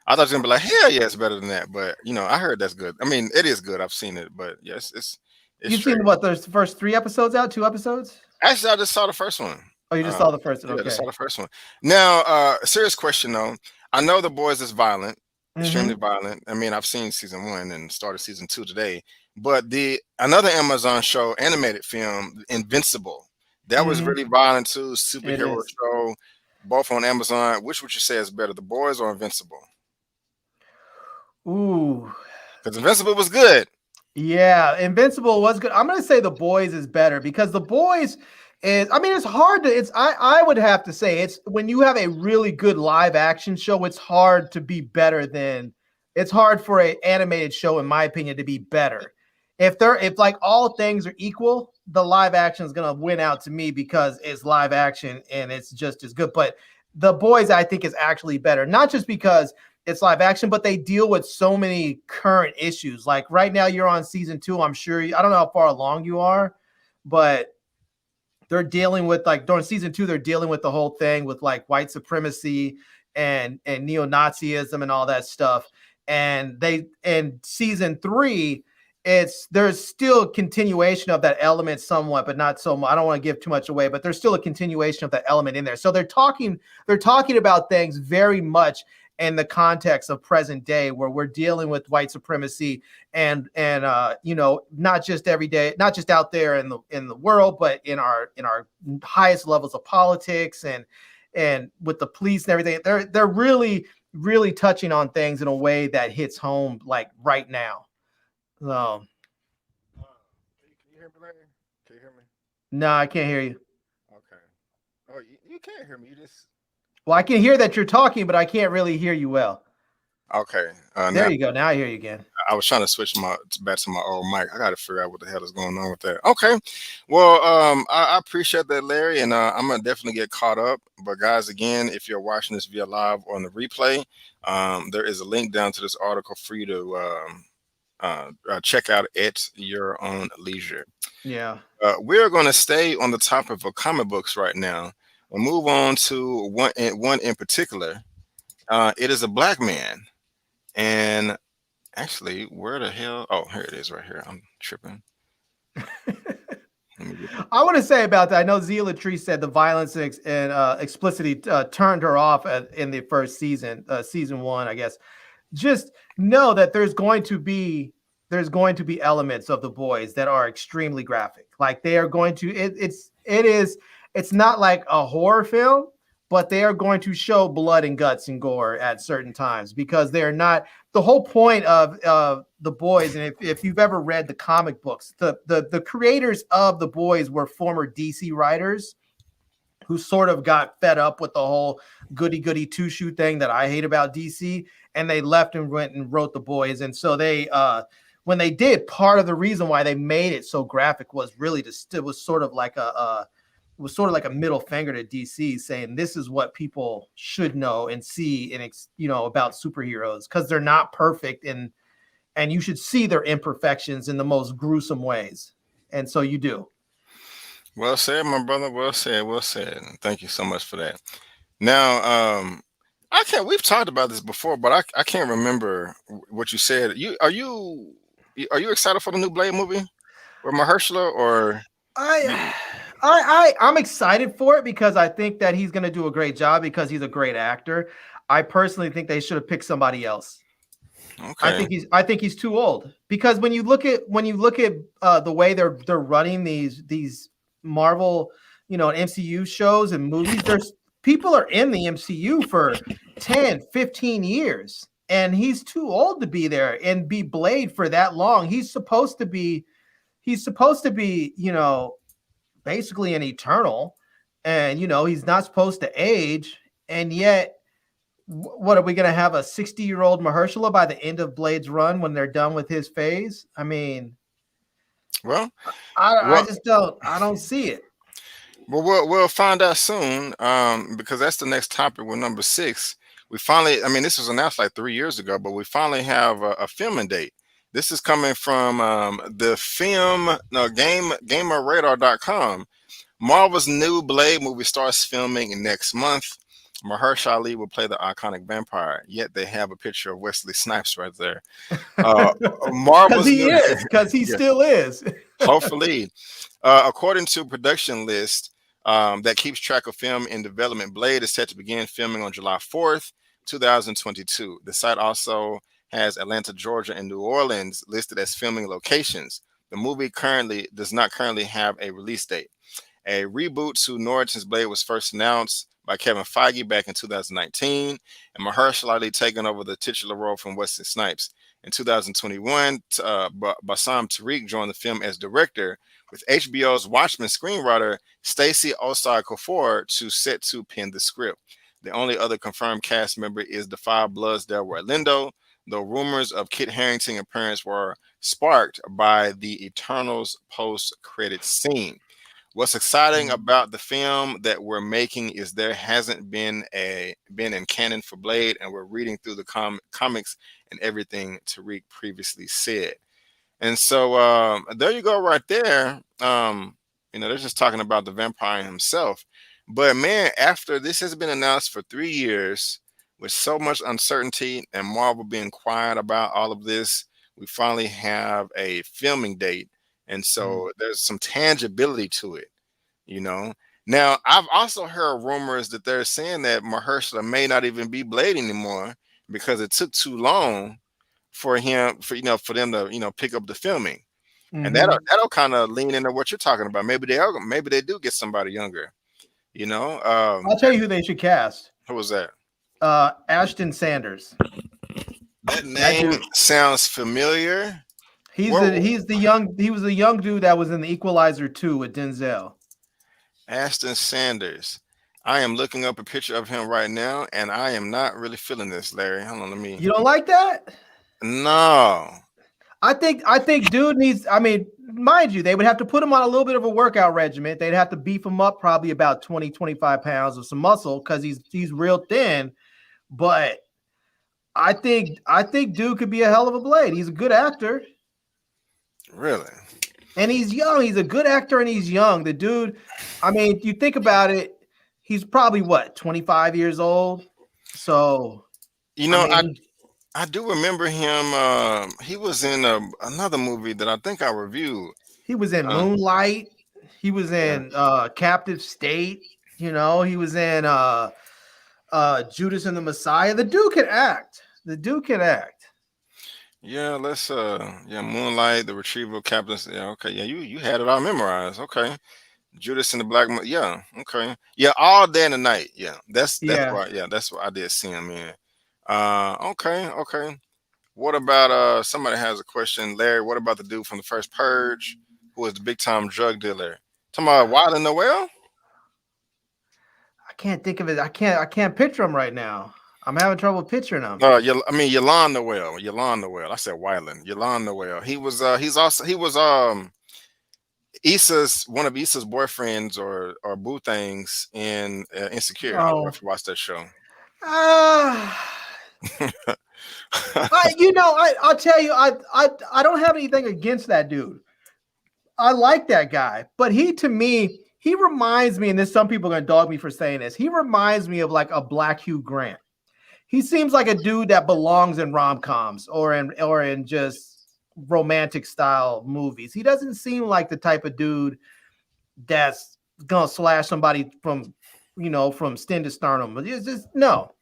I thought it was gonna be like, hell yeah, it's better than that. But I heard that's good. I mean, it is good. I've seen it, but yes, it's You've straight. seen what? There's the first 3 episodes out, 2 episodes. Actually, I just saw the first one. Oh, you just saw the first one. Yeah, I Okay. just saw the first one. Now, serious question though. I know The Boys is violent, extremely violent. I mean, I've seen season 1 and started season 2 today. But another Amazon show, animated film, Invincible, that was really violent too. Superhero show, both on Amazon. Which would you say is better, The Boys or Invincible? Ooh. Because Invincible was good. Yeah, Invincible was good. I'm gonna say The Boys is better because The Boys is. I mean, it's hard to. I would have to say it's when you have a really good live action show. It's hard to be better than. It's hard for an animated show, in my opinion, to be better. If like all things are equal, the live action is gonna win out to me because it's live action and it's just as good. But The Boys, I think, is actually better, not just because it's live action, but they deal with so many current issues. Like right now, you're on season 2. I'm sure I don't know how far along you are, but they're dealing with during season 2, they're dealing with the whole thing with like white supremacy and neo-Nazism and all that stuff. And season 3, there's still a continuation of that element somewhat, but not so much. I don't want to give too much away, but there's still a continuation of that element in there. So they're talking about things very much in the context of present day, where we're dealing with white supremacy and not just every day, not just out there in the world, but in our highest levels of politics and with the police and everything. They're really, really touching on things in a way that hits home like right now. So, can you hear me, Larry? Can you hear me? No, I can't hear you. Okay. Oh, you can't hear me. You just. Well, I can hear that you're talking, but I can't really hear you well. Okay. There you go. Now I hear you again. I was trying to switch back to my old mic. I got to figure out what the hell is going on with that. Okay. Well, I appreciate that, Larry, and I'm gonna definitely get caught up. But guys, again, if you're watching this via live or on the replay, there is a link down to this article for you to check out at your own leisure. Yeah. We're going to stay on the topic of comic books right now. We'll move on to one in particular. It is a black man. And actually, where the hell? Oh, here it is right here. I'm tripping. I want to say about that. I know Zia Latrice said the violence and explicitity turned her off in the first season 1, I guess. Just know that there's going to be elements of The Boys that are extremely graphic. Like they are going to. It's not like a horror film, but they are going to show blood and guts and gore at certain times because they're not. The whole point of The Boys, and if you've ever read the comic books, the creators of The Boys were former DC writers who sort of got fed up with the whole goody two-shoe thing that I hate about DC, and they left and went and wrote The Boys. And so they, when they did, part of the reason why they made it so graphic was really it was sort of like a middle finger to DC, saying this is what people should know and see and about superheroes, because they're not perfect and you should see their imperfections in the most gruesome ways. And so you do. Well said, my brother. Well said. Well said. Thank you so much for that. Now, we've talked about this before, but I can't remember what you said. Are you excited for the new Blade movie with Mahershala, or? I'm excited for it because I think that he's going to do a great job because he's a great actor. I personally think they should have picked somebody else. Okay. I think he's too old, because when you look at the way they're running these Marvel, MCU shows and movies, there's people are in the MCU for 10, 15 years, and he's too old to be there and be Blade for that long. He's supposed to be, basically an eternal, and he's not supposed to age, and yet what are we going to have, a 60-year-old Mahershala by the end of Blade's run when they're done with his phase? I mean, I don't see it. Well, we'll find out soon, because that's the next topic with number 6. We finally, this was announced like 3 years ago, but we finally have a filming date. This is coming from GamerRadar.com. Marvel's new Blade movie starts filming next month. Mahershala Ali will play the iconic vampire. Yet they have a picture of Wesley Snipes right there. Because he is. Because he still is. Hopefully. According to production list that keeps track of film in development, Blade is set to begin filming on July 4th, 2022. The site also has Atlanta, Georgia, and New Orleans listed as filming locations. The movie does not currently have a release date. A reboot to Norton's Blade was first announced by Kevin Feige back in 2019, and Mahershala Ali taking over the titular role from Wesley Snipes. In 2021, Bassam Tariq joined the film as director, with HBO's Watchmen screenwriter Stacey Osai-Kuffour set to pen the script. The only other confirmed cast member is the Five Bloods' Delroy Lindo, though rumors of Kit Harington's appearance were sparked by the Eternals post-credits scene. What's exciting about the film that we're making is there hasn't been in canon for Blade, and we're reading through the comics and everything Tariq previously said. And so there you go right there. They're just talking about the vampire himself. But man, after this has been announced for 3 years with so much uncertainty and Marvel being quiet about all of this, we finally have a filming date. And so there's some tangibility to it, Now, I've also heard rumors that they're saying that Mahershala may not even be Blade anymore because it took too long for them to pick up the filming. And that'll kind of lean into what you're talking about. Maybe they do get somebody younger, I'll tell you who they should cast. Who was that? Ashton Sanders. That name sounds familiar. He was the young dude that was in the Equalizer 2 with Denzel. Ashton Sanders. I am looking up a picture of him right now, and I am not really feeling this, Larry. Hold on, You don't like that? No. I think dude needs, mind you, they would have to put him on a little bit of a workout regimen. They'd have to beef him up probably about 20, 25 pounds of some muscle because he's real thin. But I think dude could be a hell of a Blade. He's a good actor. Really? And he's young. He's a good actor and he's young. The dude, you think about it, he's probably 25 years old. So, I do remember him. He was in another movie that I think I reviewed. He was in Moonlight. He was in Captive State. He was in Judas and the Messiah. The dude can act. Yeah, let's Moonlight, The Retrieval, Captain's. Yeah, okay. Yeah, you had it all memorized. Okay. Judas and the Black. Yeah, okay. Yeah, All Day and the Night. Yeah, that's right. Yeah, that's what I did see him in. Okay. What about somebody has a question, Larry? What about the dude from the first Purge who was the big time drug dealer? Talking about Wilder Noel? I can't think of it. I can't picture him right now. I'm having trouble picturing him. Yolanda Noel. I said Wyland. Yolanda Noel. He was Issa's one of Issa's boyfriends or boo things in Insecure. I don't know if you watched that show. I'll tell you, I don't have anything against that dude. I like that guy, but he reminds me, and there's some people are gonna dog me for saying this. He reminds me of like a Black Hugh Grant. He seems like a dude that belongs in rom-coms or in just romantic style movies. He doesn't seem like the type of dude that's gonna slash somebody from stem to sternum. It's just no.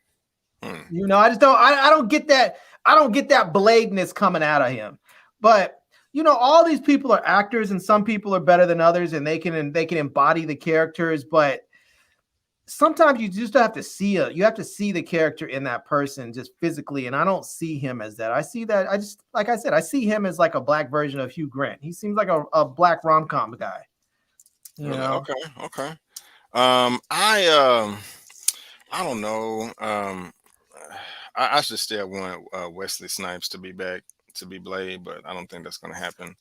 I just don't. I don't get that. I don't get that bladeness coming out of him. But all these people are actors, and some people are better than others, and they can embody the characters. But sometimes you just have to see the character in that person just physically, and I don't see him as that. I see that. I see him as like a black version of Hugh Grant. He seems like a black rom-com guy. Okay. I don't know. I should still want Wesley Snipes to be back to be Blade, but I don't think that's going to happen.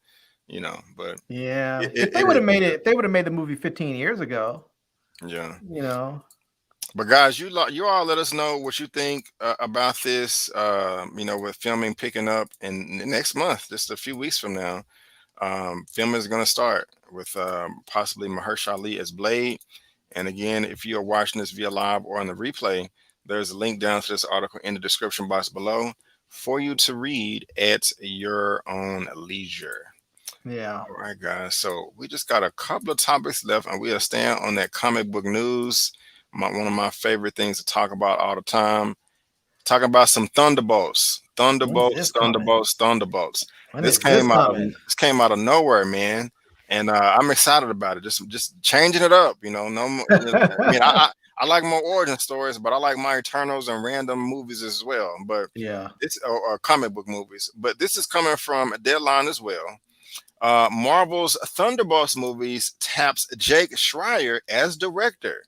But yeah, if they would have made it, they would have made the movie 15 years ago. Yeah, But guys, you all let us know what you think about this. With filming picking up in next month, just a few weeks from now, filming is going to start with possibly Mahershala Ali as Blade. And again, if you are watching this via live or on the replay, there's a link down to this article in the description box below for you to read at your own leisure. Yeah. All right, guys. So we just got a couple of topics left, and we are staying on that comic book news. One of my favorite things to talk about all the time. Talking about some Thunderbolts. Thunderbolts. This came out of nowhere, man. And I'm excited about it. Just changing it up, No, I mean, I like more origin stories, but I like my Eternals and random movies as well. But yeah, it's or comic book movies. But this is coming from Deadline as well. Marvel's Thunderbolts movies taps Jake Schreier as director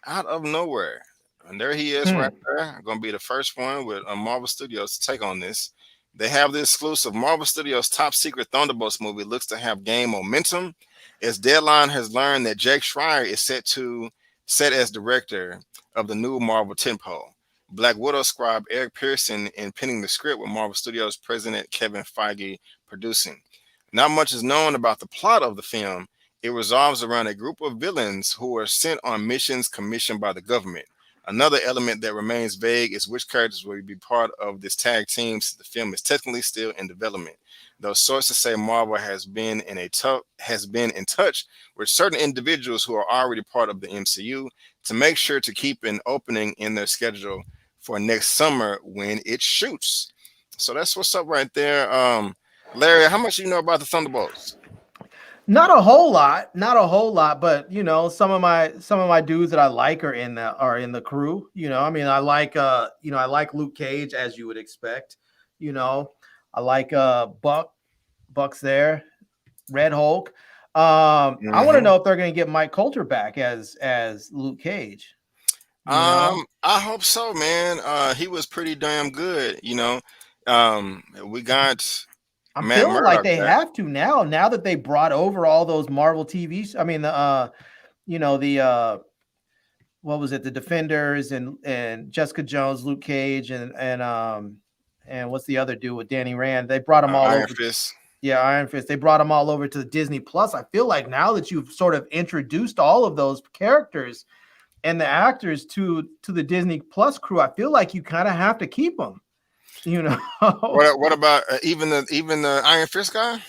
out of nowhere. And there he is right there. Going to be the first one with Marvel Studios to take on this. They have the exclusive Marvel Studios top secret Thunderbolts movie looks to have gained momentum as Deadline has learned that Jake Schreier is set as director of the new Marvel tentpole. Black Widow scribe Eric Pearson in penning the script with Marvel Studios president Kevin Feige producing. Not much is known about the plot of the film. It revolves around a group of villains who are sent on missions commissioned by the government. Another element that remains vague is which characters will be part of this tag team since the film is technically still in development. Though sources say Marvel has been in touch with certain individuals who are already part of the MCU to make sure to keep an opening in their schedule for next summer when it shoots. So that's what's up right there. Larry, how much do you know about the Thunderbolts? Not a whole lot, but some of my dudes that I like are in the crew. I mean, I like Luke Cage, as you would expect. I like Buck's there, Red Hulk. I want to know if they're going to get Mike Coulter back as Luke Cage. I hope so, man. He was pretty damn good. We got. I'm feeling like they have to now that they brought over all those Marvel TVs. I mean, what was it? The Defenders and Jessica Jones, Luke Cage, and what's the other dude with Danny Rand? They brought them all Iron over. Fist. Yeah, Iron Fist. They brought them all over to the Disney Plus. I feel like now that you've sort of introduced all of those characters and the actors to the Disney Plus crew, I feel like you kind of have to keep them. What about even the Iron Fist guy?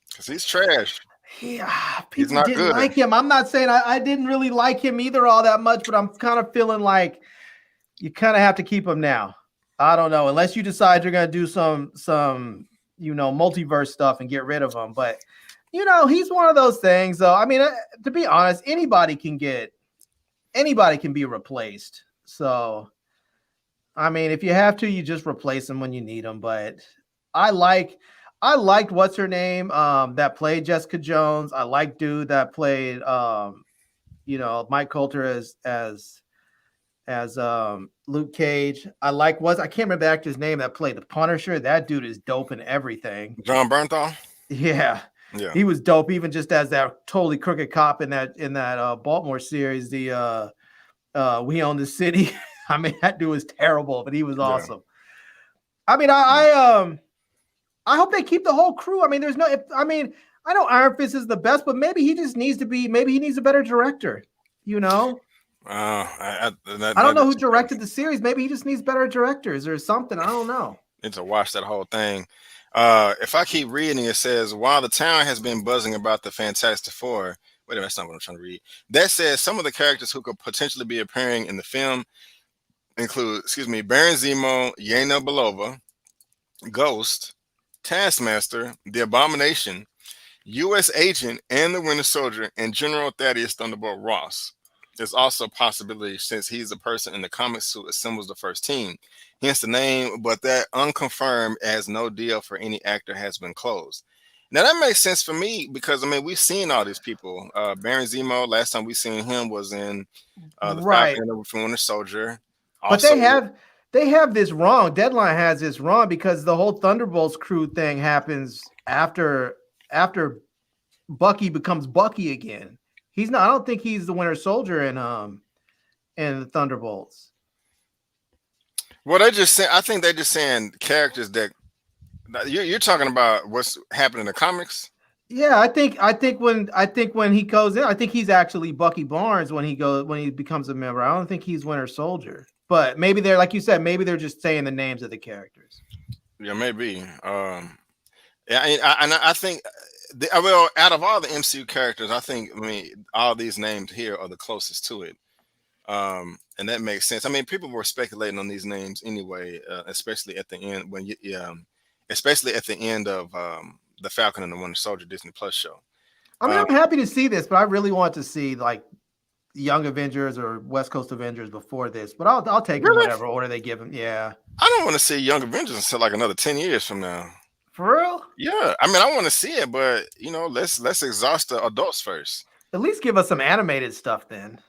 Because he's trash. Yeah, people didn't like him. I'm not saying I didn't really like him either all that much, but I'm kind of feeling like you kind of have to keep him now. I don't know, unless you decide you're going to do some multiverse stuff and get rid of him. But he's one of those things, though. I mean, to be honest, anybody can be replaced. So. I mean, if you have to, you just replace them when you need them. But I liked what's her name that played Jessica Jones. I like dude that played Mike Coulter as Luke Cage. I can't remember the actor's name that played the Punisher. That dude is dope in everything. John Bernthal. Yeah, he was dope even just as that totally crooked cop in that Baltimore series. The We Own the City. I mean, that dude was terrible, but he was awesome. I mean, I hope they keep the whole crew. I mean, I know Iron Fist is the best, but maybe he needs a better director. I don't know who directed the series. Maybe he just needs better directors or something. I don't know. Need to watch that whole thing. If I keep reading, it says while the town has been buzzing about the Fantastic Four. Wait a minute, that's not what I'm trying to read. That says some of the characters who could potentially be appearing in the film include, Baron Zemo, Yelena Belova, Ghost, Taskmaster, the Abomination, U.S. Agent, and the Winter Soldier, and General Thaddeus Thunderbolt Ross. There's also a possibility since he's the person in the comics who assembles the first team. Hence the name, but that unconfirmed as no deal for any actor has been closed. Now that makes sense for me because we've seen all these people. Baron Zemo, last time we seen him was in the Falcon from Winter Soldier. Also, but they have this wrong. Deadline has this wrong because the whole Thunderbolts crew thing happens after Bucky becomes Bucky again. He's not. I don't think he's the Winter Soldier in the Thunderbolts. Well, I think they're just saying characters that you're talking about what's happening in the comics. Yeah, I think when he goes in, I think he's actually Bucky Barnes when he becomes a member. I don't think he's Winter Soldier. But maybe they're like you said, maybe they're just saying the names of the characters. Yeah, maybe. Yeah, I think, well, out of all the MCU characters, I mean, all these named here are the closest to it. And that makes sense. I mean, people were speculating on these names anyway, especially at the end especially at the end of the Falcon and the Winter Soldier Disney Plus show. I mean, I'm happy to see this, but I really want to see like Young Avengers or West Coast Avengers before this. But I'll take them whatever order they give them. Yeah. I don't want to see Young Avengers until like another 10 years from now. For real? Yeah, I mean, I want to see it, but let's exhaust the adults first. At least give us some animated stuff then.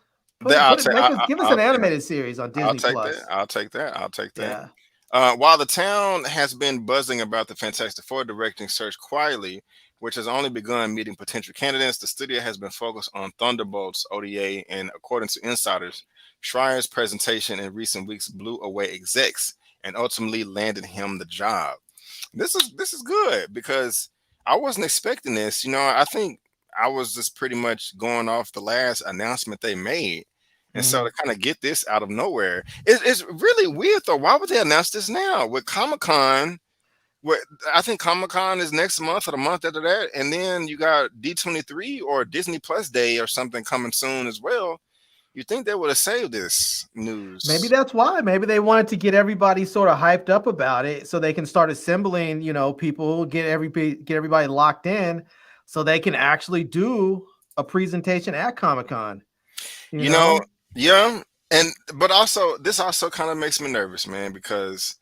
Give us an animated series on Disney Plus. I'll take that. Yeah. While the town has been buzzing about the Fantastic Four directing search quietly, which has only begun meeting potential candidates, the studio has been focused on Thunderbolts ODA, and according to insiders, Schreier's presentation in recent weeks blew away execs and ultimately landed him the job. This is good because I wasn't expecting this. I think I was just pretty much going off the last announcement they made. And so to kind of get this out of nowhere, it's really weird though. Why would they announce this now with Comic-Con? I think Comic-Con is next month or the month after that. And then you got D23 or Disney Plus Day or something coming soon as well. You think they would have saved this news? Maybe that's why. Maybe they wanted to get everybody sort of hyped up about it so they can start assembling, people, get everybody locked in so they can actually do a presentation at Comic-Con. Yeah. But also this also kind of makes me nervous, man, because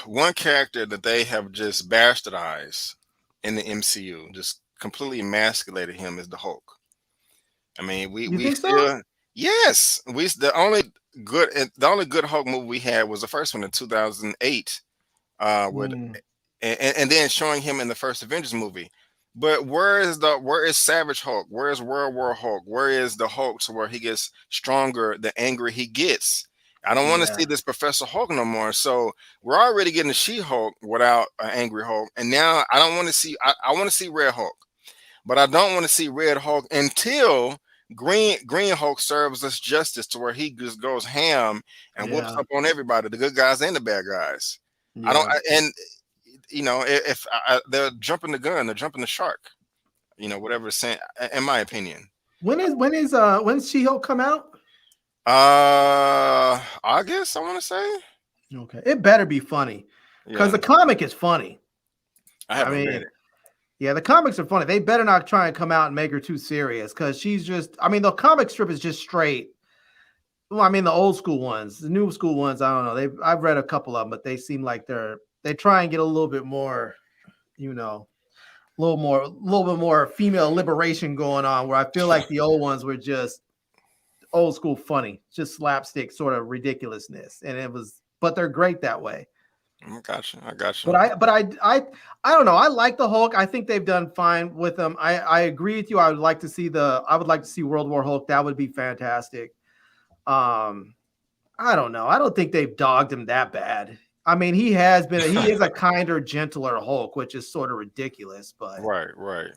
one character that they have just bastardized in the MCU, just completely emasculated him, is the Hulk. I mean, we think still so? Yes, the only good Hulk movie we had was the first one in 2008, and then showing him in the first Avengers movie. But where is Savage Hulk? Where is World War Hulk? Where is the Hulk to where he gets stronger the angrier he gets? I don't want to see this Professor Hulk no more. So we're already getting a She-Hulk without an angry Hulk, and now I don't want to see. I want to see Red Hulk, but I don't want to see Red Hulk until Green Hulk serves us justice to where he just goes ham and whoops up on everybody, the good guys and the bad guys. If they're jumping the gun, they're jumping the shark, whatever it's saying, in my opinion. When's She-Hulk come out? August, I want to say. Okay, it better be funny because the comic is funny. I haven't read it. Yeah, the comics are funny. They better not try and come out and make her too serious because she's just. I mean, the comic strip is just straight. Well, I mean, the old school ones, the new school ones. I don't know. I've read a couple of them, but they seem like they try and get a little bit more, a little bit more female liberation going on. Where I feel like the old ones were just old school funny, just slapstick sort of ridiculousness, but they're great that way. I got you. But I don't know. I like the Hulk. I think they've done fine with them. I agree with you. I would like to see World War Hulk. That would be fantastic. I don't know. I don't think they've dogged him that bad. I mean, he is a kinder, gentler Hulk, which is sort of ridiculous, but right.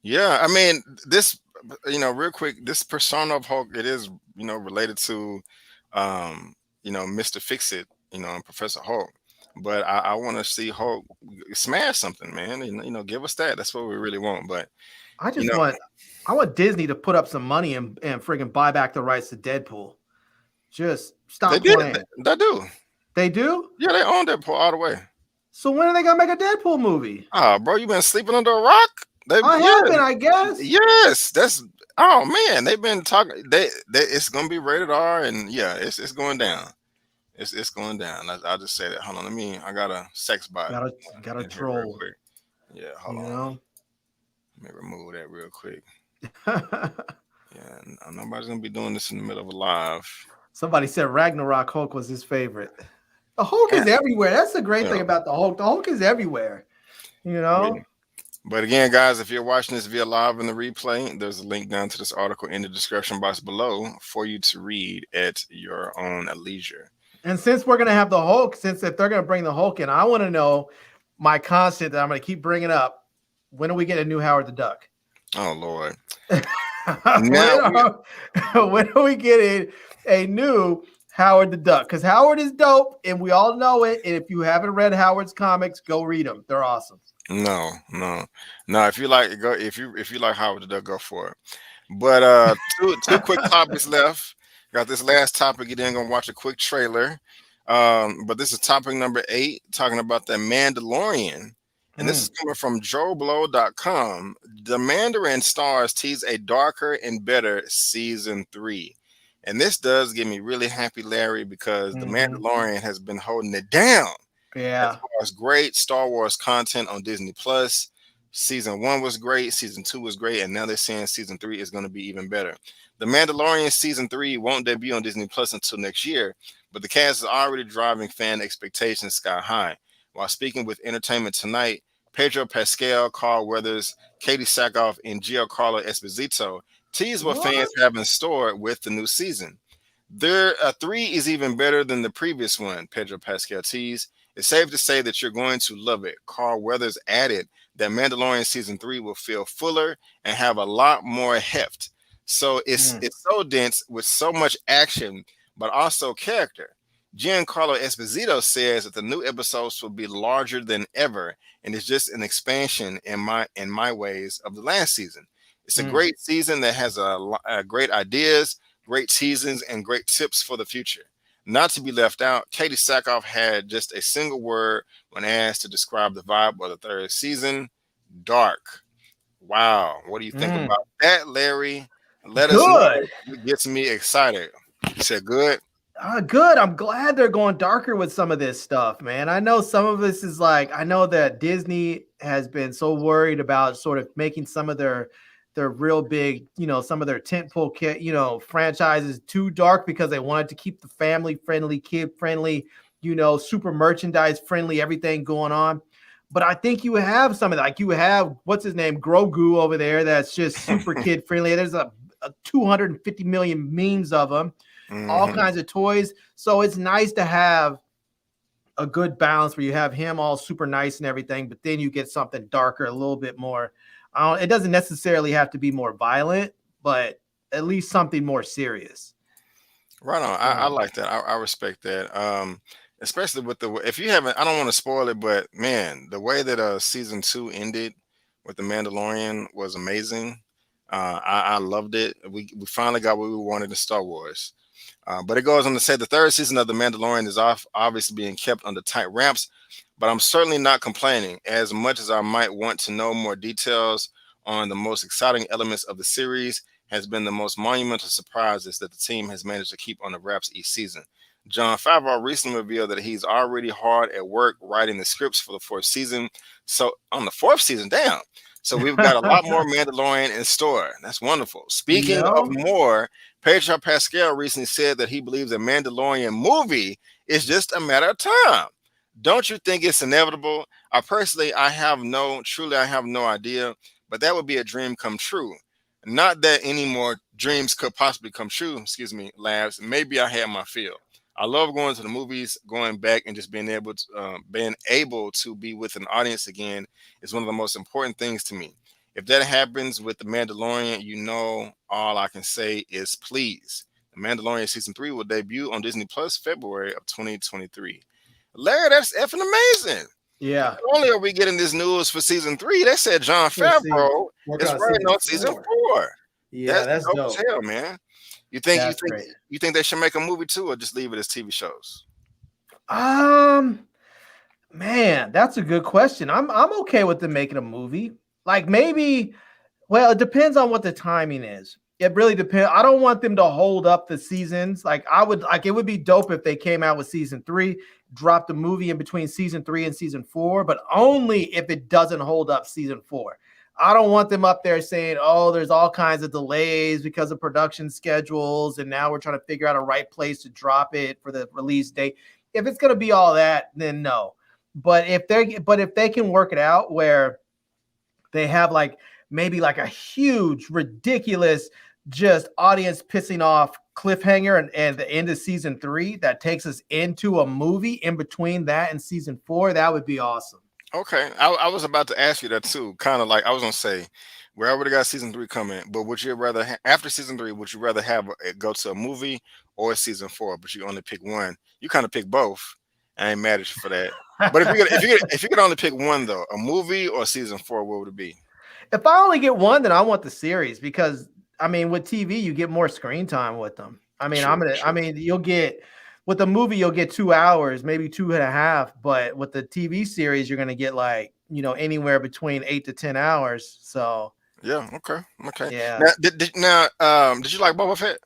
Yeah, I mean, this, real quick, this persona of Hulk, it is, related to, Mr. Fix-It, and Professor Hulk. But I want to see Hulk smash something, man. And, give us that. That's what we really want. But I want Disney to put up some money and friggin' buy back the rights to Deadpool. Just stop playing. They do. They do? Yeah, they own Deadpool all the way. So when are they gonna make a Deadpool movie? Oh, bro, you been sleeping under a rock? I have been, I guess. Yes, man. They've been talking. It's gonna be rated R, and it's going down. It's going down. I'll just say that. Hold on, I got a sex bot. Got a troll. Yeah, hold on. Let me remove that real quick. Nobody's gonna be doing this in the middle of a live. Somebody said Ragnarok Hulk was his favorite. The Hulk is everywhere. That's the great thing about the Hulk. The Hulk is everywhere. But again, guys, if you're watching this via live in the replay, there's a link down to this article in the description box below for you to read at your own leisure. And since we're going to have the Hulk, if they're going to bring the Hulk in, I want to know my constant that I'm going to keep bringing up. When do we get a new Howard the Duck? Oh Lord. When are we getting a new Howard the Duck? Because Howard is dope, and we all know it. And if you haven't read Howard's comics, go read them. They're awesome. No. If you like, go. If you like Howard the Duck, go for it. But two quick topics left. Got this last topic. You then gonna watch a quick trailer. But this is topic number 8, talking about the Mandalorian. And this is coming from JoeBlow.com. The Mandarin stars tease a darker and better season 3. And this does get me really happy, Larry, because the Mandalorian has been holding it down. Yeah. As far as great Star Wars content on Disney Plus. Season 1 was great, season 2 was great, and now they're saying season 3 is going to be even better. The Mandalorian season 3 won't debut on Disney Plus until next year, but the cast is already driving fan expectations sky high. While speaking with Entertainment Tonight, Pedro Pascal, Carl Weathers, Katie Sackhoff, and Giancarlo Esposito teased what fans have in store with the new season. Their 3 is even better than the previous one, Pedro Pascal teased. It's safe to say that you're going to love it. Carl Weathers added that Mandalorian season 3 will feel fuller and have a lot more heft. So it's so dense with so much action, but also character. Giancarlo Esposito says that the new episodes will be larger than ever, and it's just an expansion in my ways of the last season. It's a great season that has great ideas, great seasons, and great tips for the future. Not to be left out, Katie Sackhoff had just a single word when asked to describe the vibe of the 3rd season: dark. Wow. What do you think about that, Larry? Let us know. It gets me excited. You said good? Good. I'm glad they're going darker with some of this stuff, man. I know some of this is like, I know that Disney has been so worried about sort of making some of their real big, some of their tentpole, franchises too dark because they wanted to keep the family friendly, kid friendly, super merchandise friendly, everything going on. But I think you have some of that. Like you have, what's his name, Grogu over there. That's just super kid friendly. There's a 250 million memes of them, all kinds of toys. So it's nice to have a good balance where you have him all super nice and everything, but then you get something darker, a little bit more. It doesn't necessarily have to be more violent, but at least something more serious. Right on. I like that. I respect that. Especially with if you haven't, I don't want to spoil it, but man, the way that season 2 ended with the Mandalorian was amazing. I loved it. We finally got what we wanted in Star Wars. But it goes on to say the 3rd season of the Mandalorian is obviously being kept under tight ramps, but I'm certainly not complaining. As much as I might want to know more details on the most exciting elements of the series, has been the most monumental surprises that the team has managed to keep on the wraps each season. Jon Favreau recently revealed that he's already hard at work writing the scripts for the 4th season. So on the 4th season, damn. So we've got a lot more Mandalorian in store. That's wonderful. Speaking of more, Pedro Pascal recently said that he believes a Mandalorian movie is just a matter of time. Don't you think it's inevitable? I have no idea, but that would be a dream come true. Not that any more dreams could possibly come true. Excuse me, Labs. Maybe I had my fill. I love going to the movies, going back and just being able to be with an audience again is one of the most important things to me. If that happens with The Mandalorian, all I can say is please. The Mandalorian season 3 will debut on Disney Plus February of 2023. Larry, that's effing amazing. Yeah. Not only are we getting this news for season 3, they said Jon Favreau is writing on season 4. Yeah, that's dope. As hell, man. You think they should make a movie too, or just leave it as TV shows? Man, that's a good question. I'm okay with them making a movie. Like maybe, well, it depends on what the timing is. It really depends. I don't want them to hold up the seasons. It would be dope if they came out with season 3, dropped a movie in between season 3 and season 4, but only if it doesn't hold up season 4. I don't want them up there saying, oh, there's all kinds of delays because of production schedules, and now we're trying to figure out a right place to drop it for the release date. If it's going to be all that, then no. But if they can work it out where they have maybe a huge, ridiculous, just audience pissing off cliffhanger and the end of season 3 that takes us into a movie in between that and season 4, that would be awesome. Okay, I was about to ask you that too. Kind of like I was gonna say, we already got season 3 coming, but would you rather after season 3, would you rather have it go to a movie or season 4? But you only pick one. You kind of pick both. I ain't mad at you for that. But if you could only pick one though, a movie or season 4, what would it be? If I only get one, then I want the series because I mean, with TV, you get more screen time with them. I mean, I mean, you'll get with the movie, you'll get 2 hours, maybe 2.5. But with the TV series, you're gonna get like anywhere between 8 to 10 hours. So yeah, okay. Yeah. Now, did you like Boba Fett?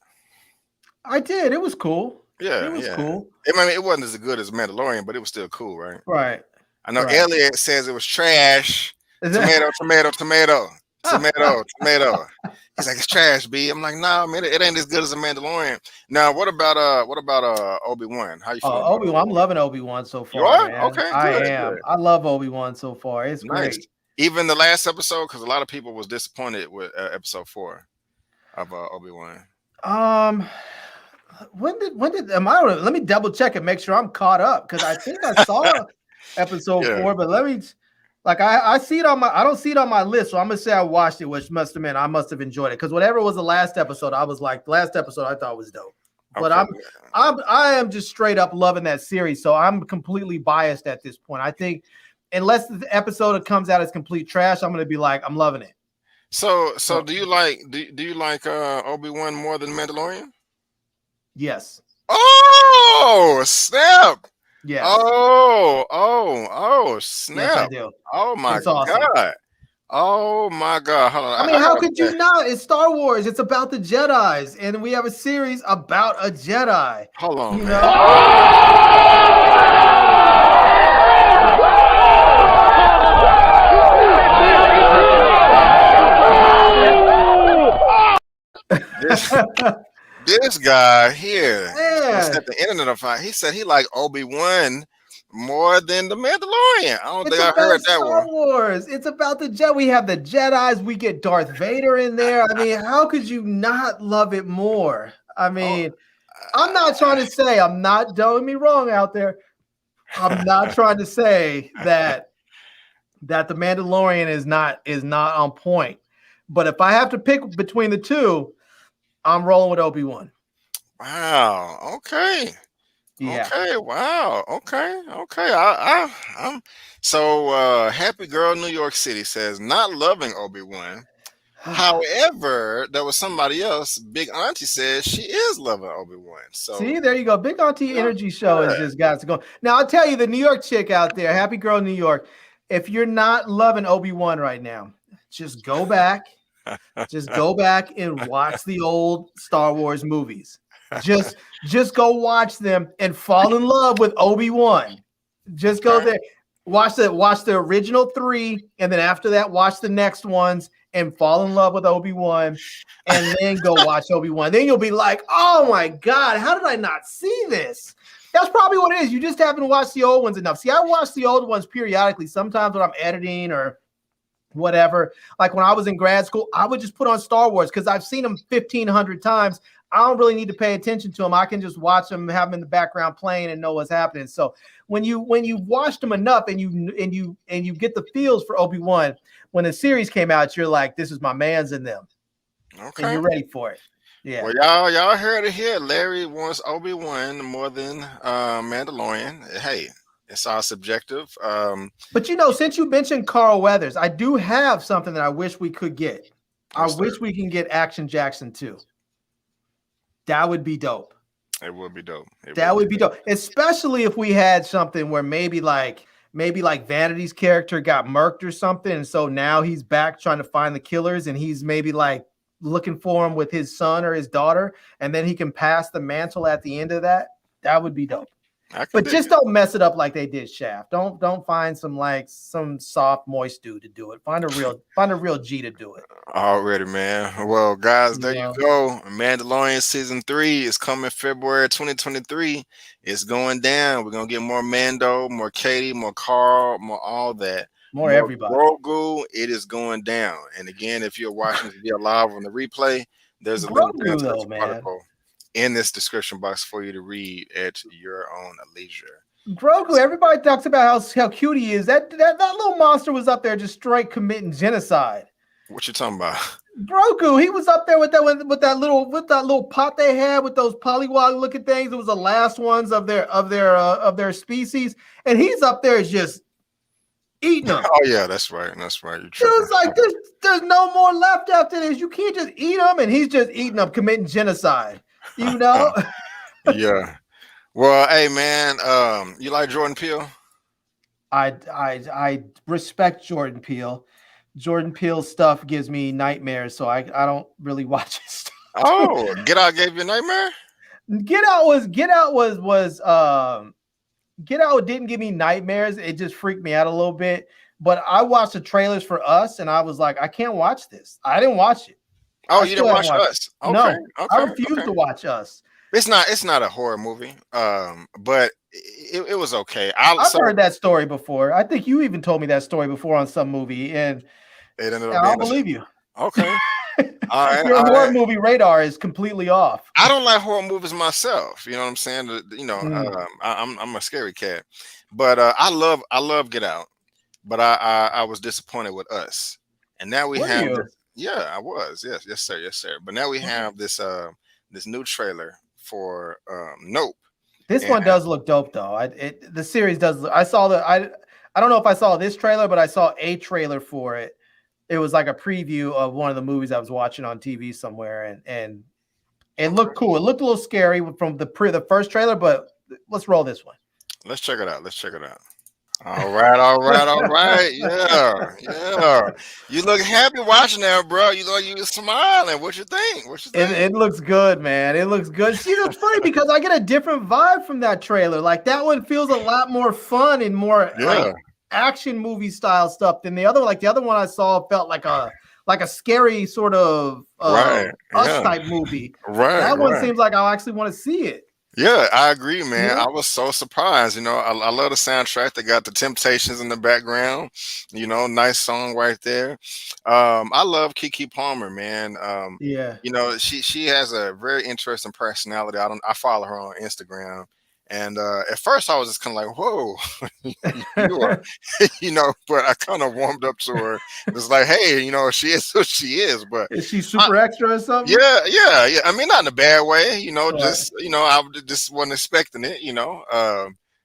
I did. It was cool. Yeah, It was cool. I mean, it wasn't as good as Mandalorian, but it was still cool, right? Right. I know Right. Elliot says it was trash. Tomato. He's like, it's trash, B. I'm like, nah, man, it ain't as good as a Mandalorian. Now, what about Obi-Wan? How you feel? Obi-Wan. I'm loving Obi-Wan so far. You are? Man. Okay, I good, am. good. I love Obi-Wan so far. It's Nice. great. Even the last episode, because a lot of people was disappointed with episode 4 of Obi-Wan. Let me double check and make sure I'm caught up because I think I saw episode 4, but let me I see it on I don't see it on my list, so I'm gonna say I watched it, which must have meant I must have enjoyed it because whatever was the last episode, I was like, the last episode I thought was dope. But I am just straight up loving that series, so I'm completely biased at this point. I think unless the episode that comes out is complete trash, I'm gonna be like, I'm loving it. So do you like Obi-Wan more than Mandalorian? Yes. Oh, snap. Yeah. Oh, snap. Yes, I do. Oh my It's awesome. God. Oh my God. Hold on. I mean, how could you not? It's Star Wars. It's about the Jedis, and we have a series about a Jedi. Hold on, man. This guy here set the internet on fire. He said he liked Obi-Wan more than the Mandalorian. I don't think I heard that one. Star Wars. It's about the Jedi. We have the Jedis. We get Darth Vader in there. I mean, how could you not love it more? I mean, I'm not trying to say don't get me wrong out there. I'm not trying to say that the Mandalorian is not on point. But if I have to pick between the two, I'm rolling with Obi-Wan. Wow. Okay. Yeah. Okay. Wow. Okay. I'm so Happy Girl New York City says not loving Obi-Wan. However, there was somebody else. Big Auntie says she is loving Obi-Wan. So see, there you go. Big Auntie Energy Show has just got to go. Now I'll tell you, the New York chick out there, Happy Girl New York. If you're not loving Obi-Wan right now, just go back. Just go back and watch the old Star Wars movies. Just go watch them and fall in love with Obi-Wan. Just go there. Watch the original 3, and then after that, watch the next ones and fall in love with Obi-Wan, and then go watch Obi-Wan. Then you'll be like, oh my God, how did I not see this? That's probably what it is. You just haven't watched the old ones enough. See, I watch the old ones periodically, sometimes when I'm editing or whatever. Like when I was in grad school, I would just put on Star Wars because I've seen them 1,500 times. I don't really need to pay attention to them. I can just watch them, have them in the background playing, and know what's happening. So when you watch them enough and you get the feels for Obi-Wan, when the series came out, you're like, this is my man's in them. Okay. And you're ready for it. Yeah. Well, y'all heard it here. Larry wants Obi-Wan more than Mandalorian. Hey, it's all subjective. But since you mentioned Carl Weathers, I do have something that I wish we could get. I wish we can get Action Jackson too. That would be dope. It would be dope. That would be dope. Especially if we had something where maybe like Vanity's character got murked or something. And so now he's back trying to find the killers, and he's maybe like looking for him with his son or his daughter. And then he can pass the mantle at the end of that. That would be dope. But just don't mess it up like they did Shaft. Don't find some soft moist dude to do it. Find a real G to do it. Already, man. Well, guys, there you go. Mandalorian season 3 is coming February 2023. It's going down. We're gonna get more Mando, more Katie, more Carl, more all that. More everybody. Grogu, it is going down. And again, if you're watching via live on the replay, there's a link Grogu, man. in this description box for you to read at your own leisure. Grogu, everybody talks about how cute he is. That little monster was up there just straight committing genocide. What you talking about? Grogu, he was up there with that little pot they had with those polywog looking things. It was the last ones of their species, and he's up there just eating them. Oh yeah, that's right. That's right. It was like there's no more left after this. You can't just eat them, and he's just eating them, committing genocide. You know? Yeah. Well, hey man, you like Jordan Peele? I respect Jordan Peele. Jordan Peele's stuff gives me nightmares, so I don't really watch his stuff. Oh, Get Out gave you a nightmare? Get Out didn't give me nightmares. It just freaked me out a little bit. But I watched the trailers for Us, and I was like, I can't watch this. I didn't watch it. Oh, you didn't watch Us? Okay, no, okay, I refuse to watch Us. It's not a horror movie, but it was okay. I've heard that story before. I think you even told me that story before on some movie, and I don't believe you. Okay. All right, your horror movie radar is completely off. I don't like horror movies myself. You know what I'm saying? You know, I'm a scary cat, but I love Get Out. But I was disappointed with Us, and now we have. Yeah, I was. Yes, sir. But now we have this new trailer for Nope. This one does look dope though. The series does. I don't know if I saw this trailer, but I saw a trailer for it. It was like a preview of one of the movies I was watching on TV somewhere, and it looked cool. It looked a little scary from the first trailer, but let's roll this one. Let's check it out. All right. Yeah. You look happy watching that, bro. You look you smiling. What you think? It looks good, man. It looks good. See, it's funny because I get a different vibe from that trailer. Like that one feels a lot more fun and more like action movie style stuff than the other. Like the other one I saw felt like a scary sort of Us type movie. Right. That one seems like I actually want to see it. Yeah, I agree, man. Yeah. I was so surprised. You know, I love the soundtrack. They got the Temptations in the background. You know, nice song right there. I love Keke Palmer, man. You know, she has a very interesting personality. I follow her on Instagram. And at first I was just kind of like, whoa, you know, but I kind of warmed up to her. It's like, hey, you know, she is who she is. But is she super extra or something? Yeah. I mean, not in a bad way, you know, just, you know, I just wasn't expecting it, you know,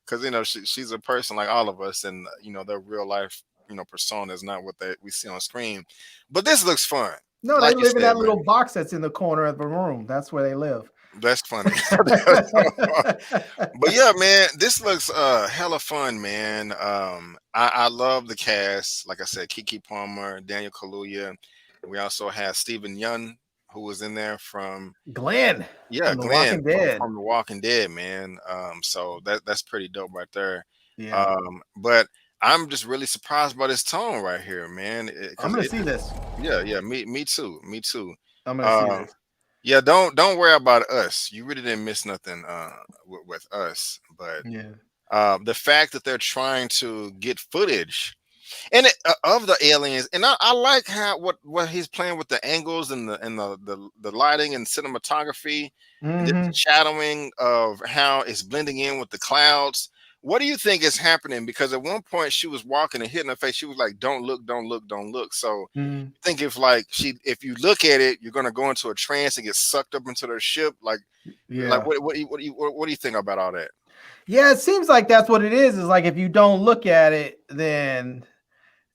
because, you know, she's a person like all of us, and, you know, their real life, you know, persona is not what we see on screen. But this looks fun. No, they live in that little box that's in the corner of the room. That's where they live. That's funny. But yeah, man, this looks hella fun, man. I love the cast. Like I said, Keke Palmer, Daniel Kaluuya. We also have Stephen Yeun, who was in there from Glenn. Yeah, from Glenn The Walking Dead. from The Walking Dead, man. So that's pretty dope right there. Yeah. But I'm just really surprised by this tone right here, man. I'm gonna see this. Yeah, me too. I'm gonna see this. Yeah, don't worry about Us. You really didn't miss nothing with Us. But the fact that they're trying to get footage and of the aliens, and I like how what he's playing with the angles and the lighting and cinematography, the shadowing of how it's blending in with the clouds. What do you think is happening? Because at one point she was walking and hitting her face. She was like, "Don't look, don't look, don't look." So I think if you look at it, you're gonna go into a trance and get sucked up into their ship. Like what do you think about all that? Yeah, it seems like that's what it is. Is like if you don't look at it, then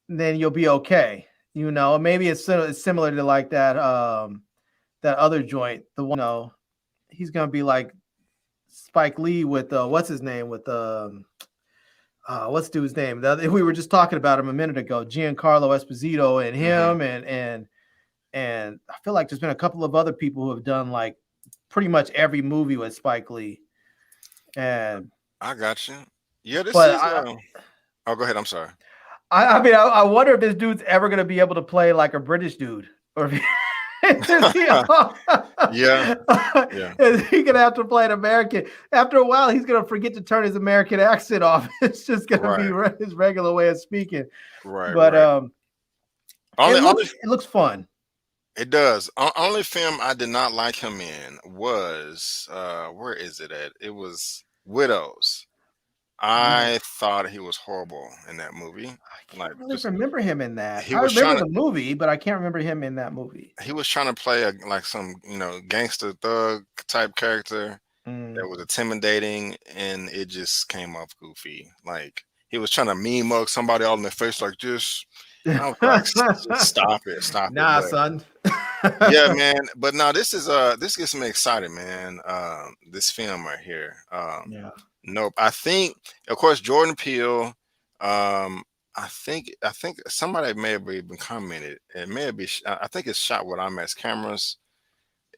you'll be okay. You know, maybe it's similar to like that other joint. The one, you know, he's gonna be like Spike Lee with what's his name with what's dude's name? We were just talking about him a minute ago, Giancarlo Esposito and him, and I feel like there's been a couple of other people who have done like pretty much every movie with Spike Lee. And I got you. Yeah, this is. Oh, go ahead. I'm sorry. I mean, I wonder if this dude's ever gonna be able to play like a British dude, or if is he gonna have to play an American? After a while, he's gonna forget to turn his American accent off. It's just gonna be his regular way of speaking. Right. But it looks fun. It does. Only film I did not like him in was where is it at? It was Widows. I thought he was horrible in that movie. I Like, can't really just remember him in that. he I was remember trying the movie, but I can't remember him in that movie. he was trying to play like some gangster thug type character Mm. that was intimidating, and it just came off goofy. Like he was trying to meme mug somebody all in the face like this. I was like, stop it. Nah, But, son. yeah, man. But no, this gets me excited, man. This film right here. Yeah. Nope. I think, of course, Jordan Peele. I think somebody may have even commented. It may be. I think it's shot with IMAX cameras.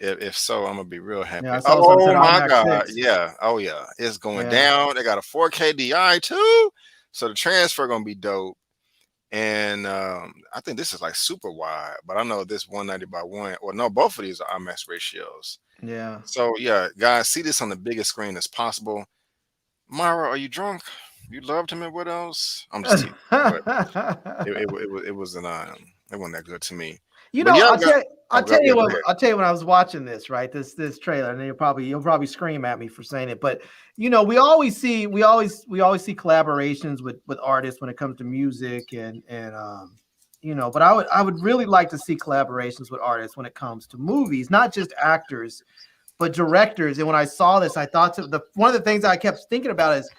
If so, I'm gonna be real happy. Yeah, I saw something Oh said my IMAX God! 6. Yeah. Oh yeah. It's going Yeah. down. They got a 4K DI too, so the transfer gonna be dope. And I think this is like super wide, but I know this 190 by 1. Or no, both of these are IMAX ratios. Yeah. So yeah, guys, see this on the biggest screen as possible. Myra, are you drunk? You loved him and what else? I'm just teasing, but it wasn't it wasn't that good to me. You But know, yeah, I'll tell you go what. ahead. I'll tell you when I was watching this, right? This trailer, and you'll probably scream at me for saying it, but we always see collaborations with artists when it comes to music, and but I would really like to see collaborations with artists when it comes to movies, not just actors, but directors. And when I saw this, I thought one of the things I kept thinking about is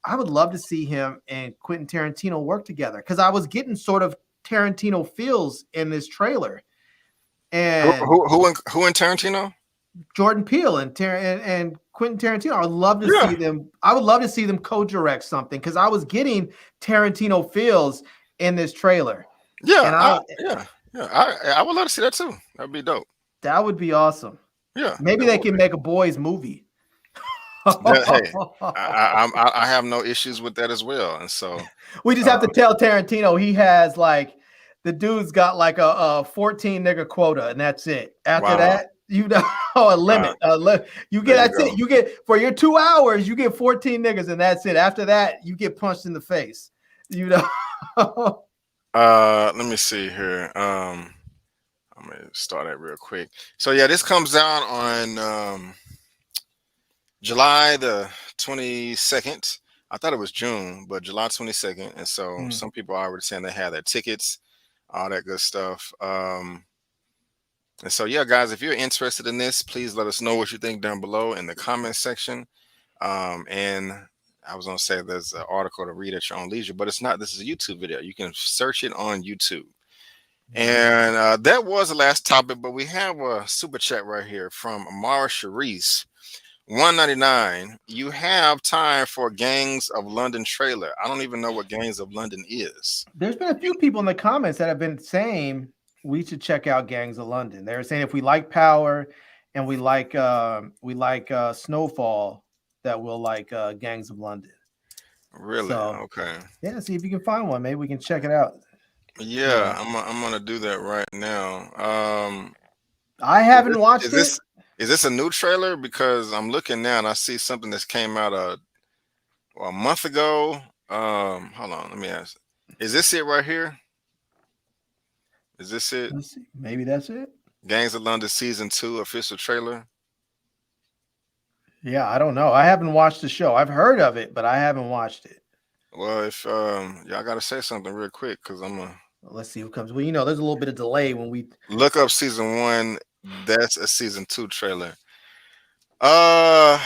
I would love to see him and Quentin Tarantino work together, because I was getting sort of Tarantino feels in this trailer. And who in Tarantino? Jordan Peele and Quentin Tarantino. I would love to see them. I would love to see them co-direct something, because I was getting Tarantino feels in this trailer. Yeah, I would love to see that too. That'd be dope. That would be awesome. Yeah, maybe they can make a boys movie. Hey, I have no issues with that as well, and so we just have to tell Tarantino he has like the dude's got like a 14 nigga quota, and that's it. After that, a limit. You get that's it. You get for your 2 hours, you get 14 niggas, and that's it. After that, you get punched in the face. Let me see here. I'm gonna start that real quick. So yeah, this comes out on July the 22nd. I thought it was June, but July 22nd. And so some people are already saying they have their tickets, all that good stuff. And so, yeah, guys, if you're interested in this, please let us know what you think down below in the comment section. And I was going to say there's an article to read at your own leisure, but it's not. This is a YouTube video. You can search it on YouTube. And that was the last topic, but we have a super chat right here from Amara Sharice. $1.99. You have time for Gangs of London trailer. I don't even know what Gangs of London is. There's been a few people in the comments that have been saying we should check out Gangs of London. They're saying if we like Power and we like Snowfall, that we'll like Gangs of London. Really? So, okay. Yeah, see if you can find one. Maybe we can check it out. Yeah, I'm gonna do that right now. I haven't watched it. Is this a new trailer? Because I'm looking now and I see something that came out a month ago. Hold on, let me ask. Is this it right here? Is this it? Let's see. Maybe that's it. Gangs of London season 2 official trailer. Yeah, I don't know. I haven't watched the show. I've heard of it, but I haven't watched it. Well, if y'all gotta say something real quick, because let's see who comes. Well, there's a little bit of delay when we look up season 1. That's a season 2 trailer. Man,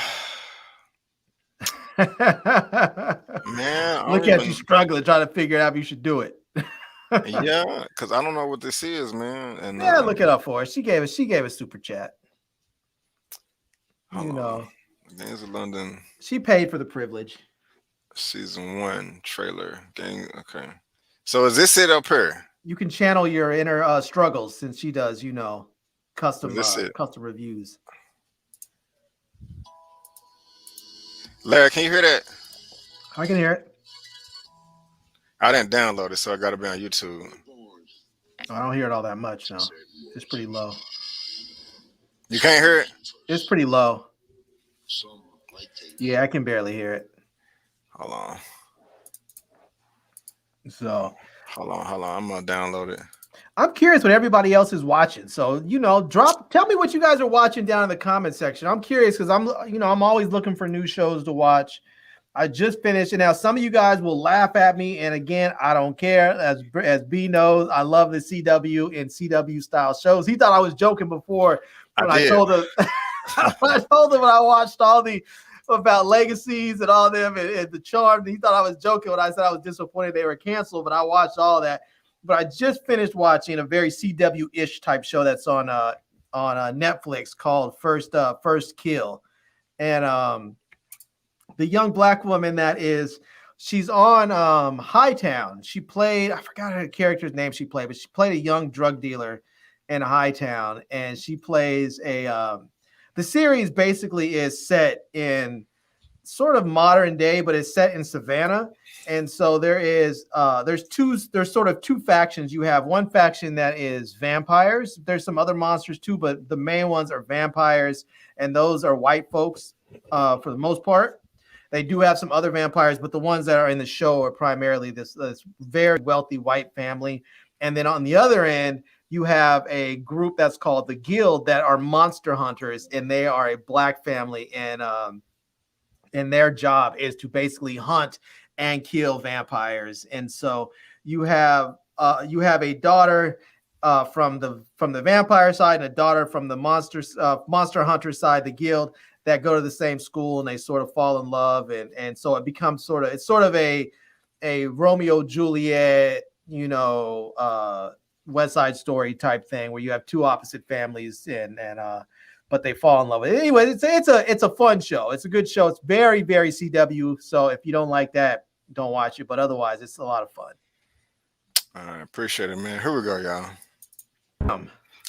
look at you struggling, trying to figure out if you should do it. Yeah, because I don't know what this is, man. And yeah, look it up for us. She gave a super chat. Gangs of London. She paid for the privilege. Season 1 trailer. Okay. So is this it up here? You can channel your inner struggles, since she does, custom reviews. Larry, can you hear that? I can hear it. I didn't download it, so I got to be on YouTube. I don't hear it all that much now. It's pretty low. You can't hear it? It's pretty low. Yeah, I can barely hear it. Hold on. So hold on. I'm gonna download it. I'm curious what everybody else is watching. So tell me what you guys are watching down in the comment section. I'm curious because I'm always looking for new shows to watch. I just finished, and now some of you guys will laugh at me. And again, I don't care. As B knows, I love the CW and CW style shows. He thought I was joking before when I told him. I told him when I watched all the about Legacies and all them and the Charm. He thought I was joking when I said I was disappointed they were canceled, but I watched all that. But I just finished watching a very CW-ish type show that's on Netflix called First Kill, and the young black woman she's on Hightown. She played, I forgot her character's name she played, but she played a young drug dealer in Hightown, and she plays the series basically is set in sort of modern day, but it's set in Savannah. And so there's sort of two factions. You have one faction that is vampires. There's some other monsters too, but the main ones are vampires, and those are white folks for the most part. They do have some other vampires, but the ones that are in the show are primarily this very wealthy white family. And then on the other end, you have a group that's called the Guild that are monster hunters, and they are a black family, and their job is to basically hunt and kill vampires. And so you have a daughter from the vampire side and a daughter from the monster hunter side, the Guild, that go to the same school, and they sort of fall in love, and so it becomes sort of a Romeo Juliet, West Side Story type thing where you have two opposite families but they fall in love with it. Anyway, it's a fun show. It's a good show. It's very, very CW. So if you don't like that, don't watch it. But otherwise, it's a lot of fun. I appreciate it, man. Here we go, y'all.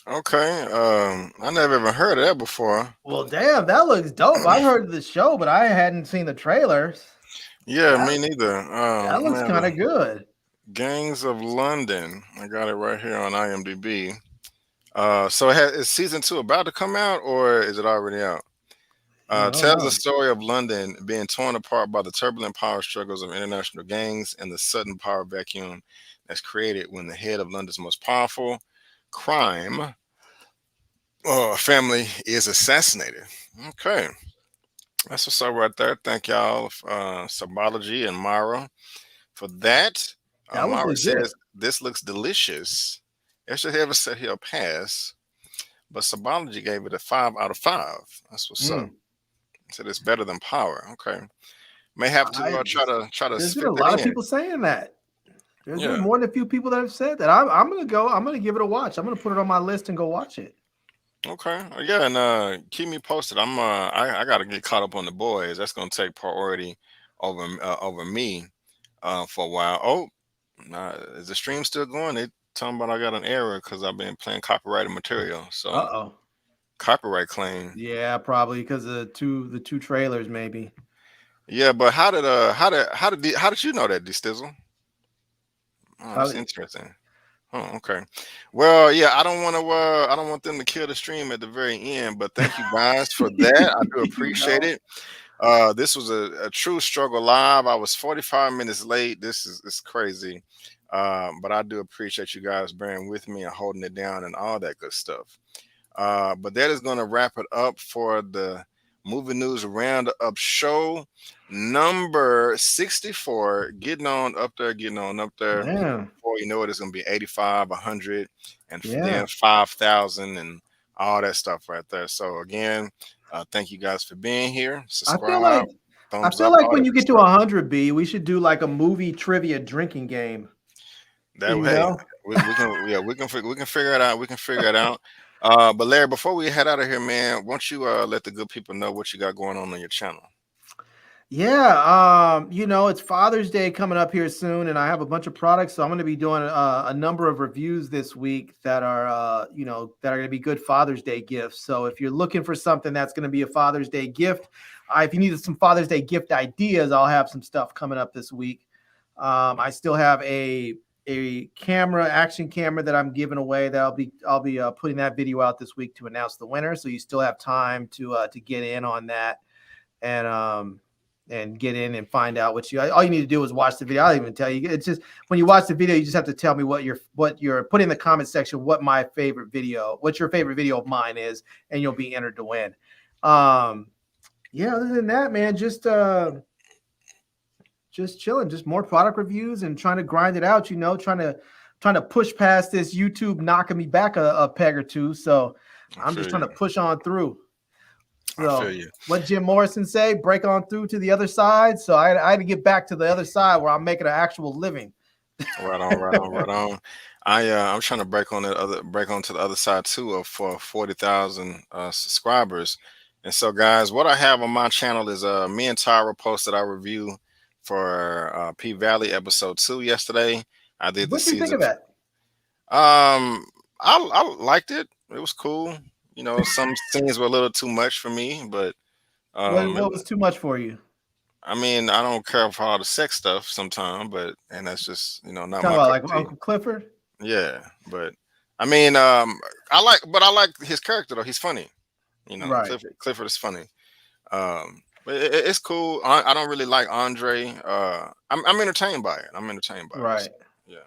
Okay. I never even heard of that before. Well, damn, that looks dope. I heard of the show, but I hadn't seen the trailer. Yeah, me neither. That looks kind of good. Gangs of London. I got it right here on IMDb. So is season 2 about to come out, or is it already out? Tells the story of London being torn apart by the turbulent power struggles of international gangs and the sudden power vacuum that's created when the head of London's most powerful crime family is assassinated. Okay, that's what's up right there. Thank y'all, Subology and Mara, for that. Mara says this looks delicious. Ezra ever said he'll pass, but Subology gave it a 5 out of 5. That's what's up. Said it's better than Power. Okay, may have to try to. There's been a lot of people saying that. There's been more than a few people that have said that. I'm gonna give it a watch. I'm gonna put it on my list and go watch it. Okay, yeah, and keep me posted. I gotta get caught up on the boys. That's gonna take priority over me for a while. Oh, is the stream still going? They talking about I got an error because I've been playing copyrighted material. So copyright claim. Yeah, probably because of the two trailers, maybe. Yeah, but how did you know that, D-Stizzle? Oh, that's interesting. Oh, okay. Well, yeah, I don't want them to kill the stream at the very end, but thank you guys for that. I do appreciate it. This was a true struggle live. I was 45 minutes late. It's crazy. But I do appreciate you guys bearing with me and holding it down and all that good stuff. But that is going to wrap it up for the Movie News Roundup show number 64. Getting on up there. Yeah. Before you know it, it's going to be 85, 100, and then 5,000 and all that stuff right there. So again, thank you guys for being here. Subscribe. I feel like when you get to 100, B, we should do like a movie trivia drinking game. That way, we can figure it out. We can figure it out. But Larry, before we head out of here, man, why don't you let the good people know what you got going on your channel? Yeah, it's Father's Day coming up here soon, and I have a bunch of products, so I'm going to be doing a number of reviews this week that are, that are going to be good Father's Day gifts. So if you're looking for something that's going to be a Father's Day gift, if you need some Father's Day gift ideas, I'll have some stuff coming up this week. I still have a action camera that I'm giving away that I'll be putting that video out this week to announce the winner. So you still have time to get in on that and get in and find out all you need to do is watch the video. I'll even tell you. It's just when you watch the video, you just have to tell me what you're put in the comment section what your favorite video of mine is, and you'll be entered to win. Other than that, man, just just chilling, just more product reviews and trying to grind it out, trying to push past this YouTube knocking me back a peg or two. So I'm just trying to push on through. So I feel you. What Jim Morrison say, break on through to the other side. So I had to get back to the other side where I'm making an actual living. Right on. I'm trying to break onto the other side too for 40,000 subscribers. And so, guys, what I have on my channel is me and Tyra posted our review for P Valley episode 2 yesterday. I did What the do you think season. of that? I liked it. It was cool. Some scenes were a little too much for me, but What was too much for you? I mean, I don't care for all the sex stuff sometimes, and that's just not my Talking about cup like of tea. Uncle Clifford? Yeah, but I mean, I like his character though. He's funny. Right. Clifford is funny. But it's cool. I don't really like Andre. I'm entertained by it. Right. Yeah.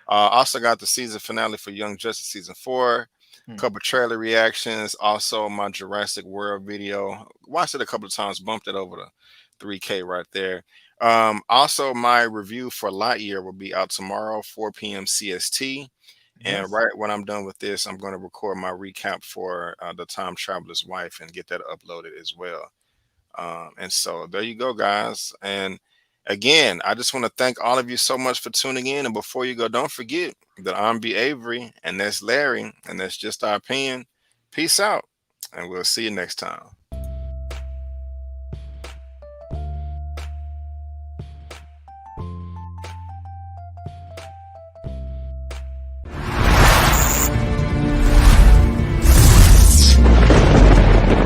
Also got the season finale for Young Justice season 4. Couple trailer reactions. Also my Jurassic World video. Watched it a couple of times. Bumped it over to 3K right there. Also my review for Lightyear will be out tomorrow, 4 p.m. CST. And right when I'm done with this, I'm going to record my recap for The Time Traveler's Wife and get that uploaded as well. And so there you go, guys. And again, I just want to thank all of you so much for tuning in. And before you go, don't forget that I'm B. Avery, and that's Larry, and that's just our opinion. Peace out, and we'll see you next time.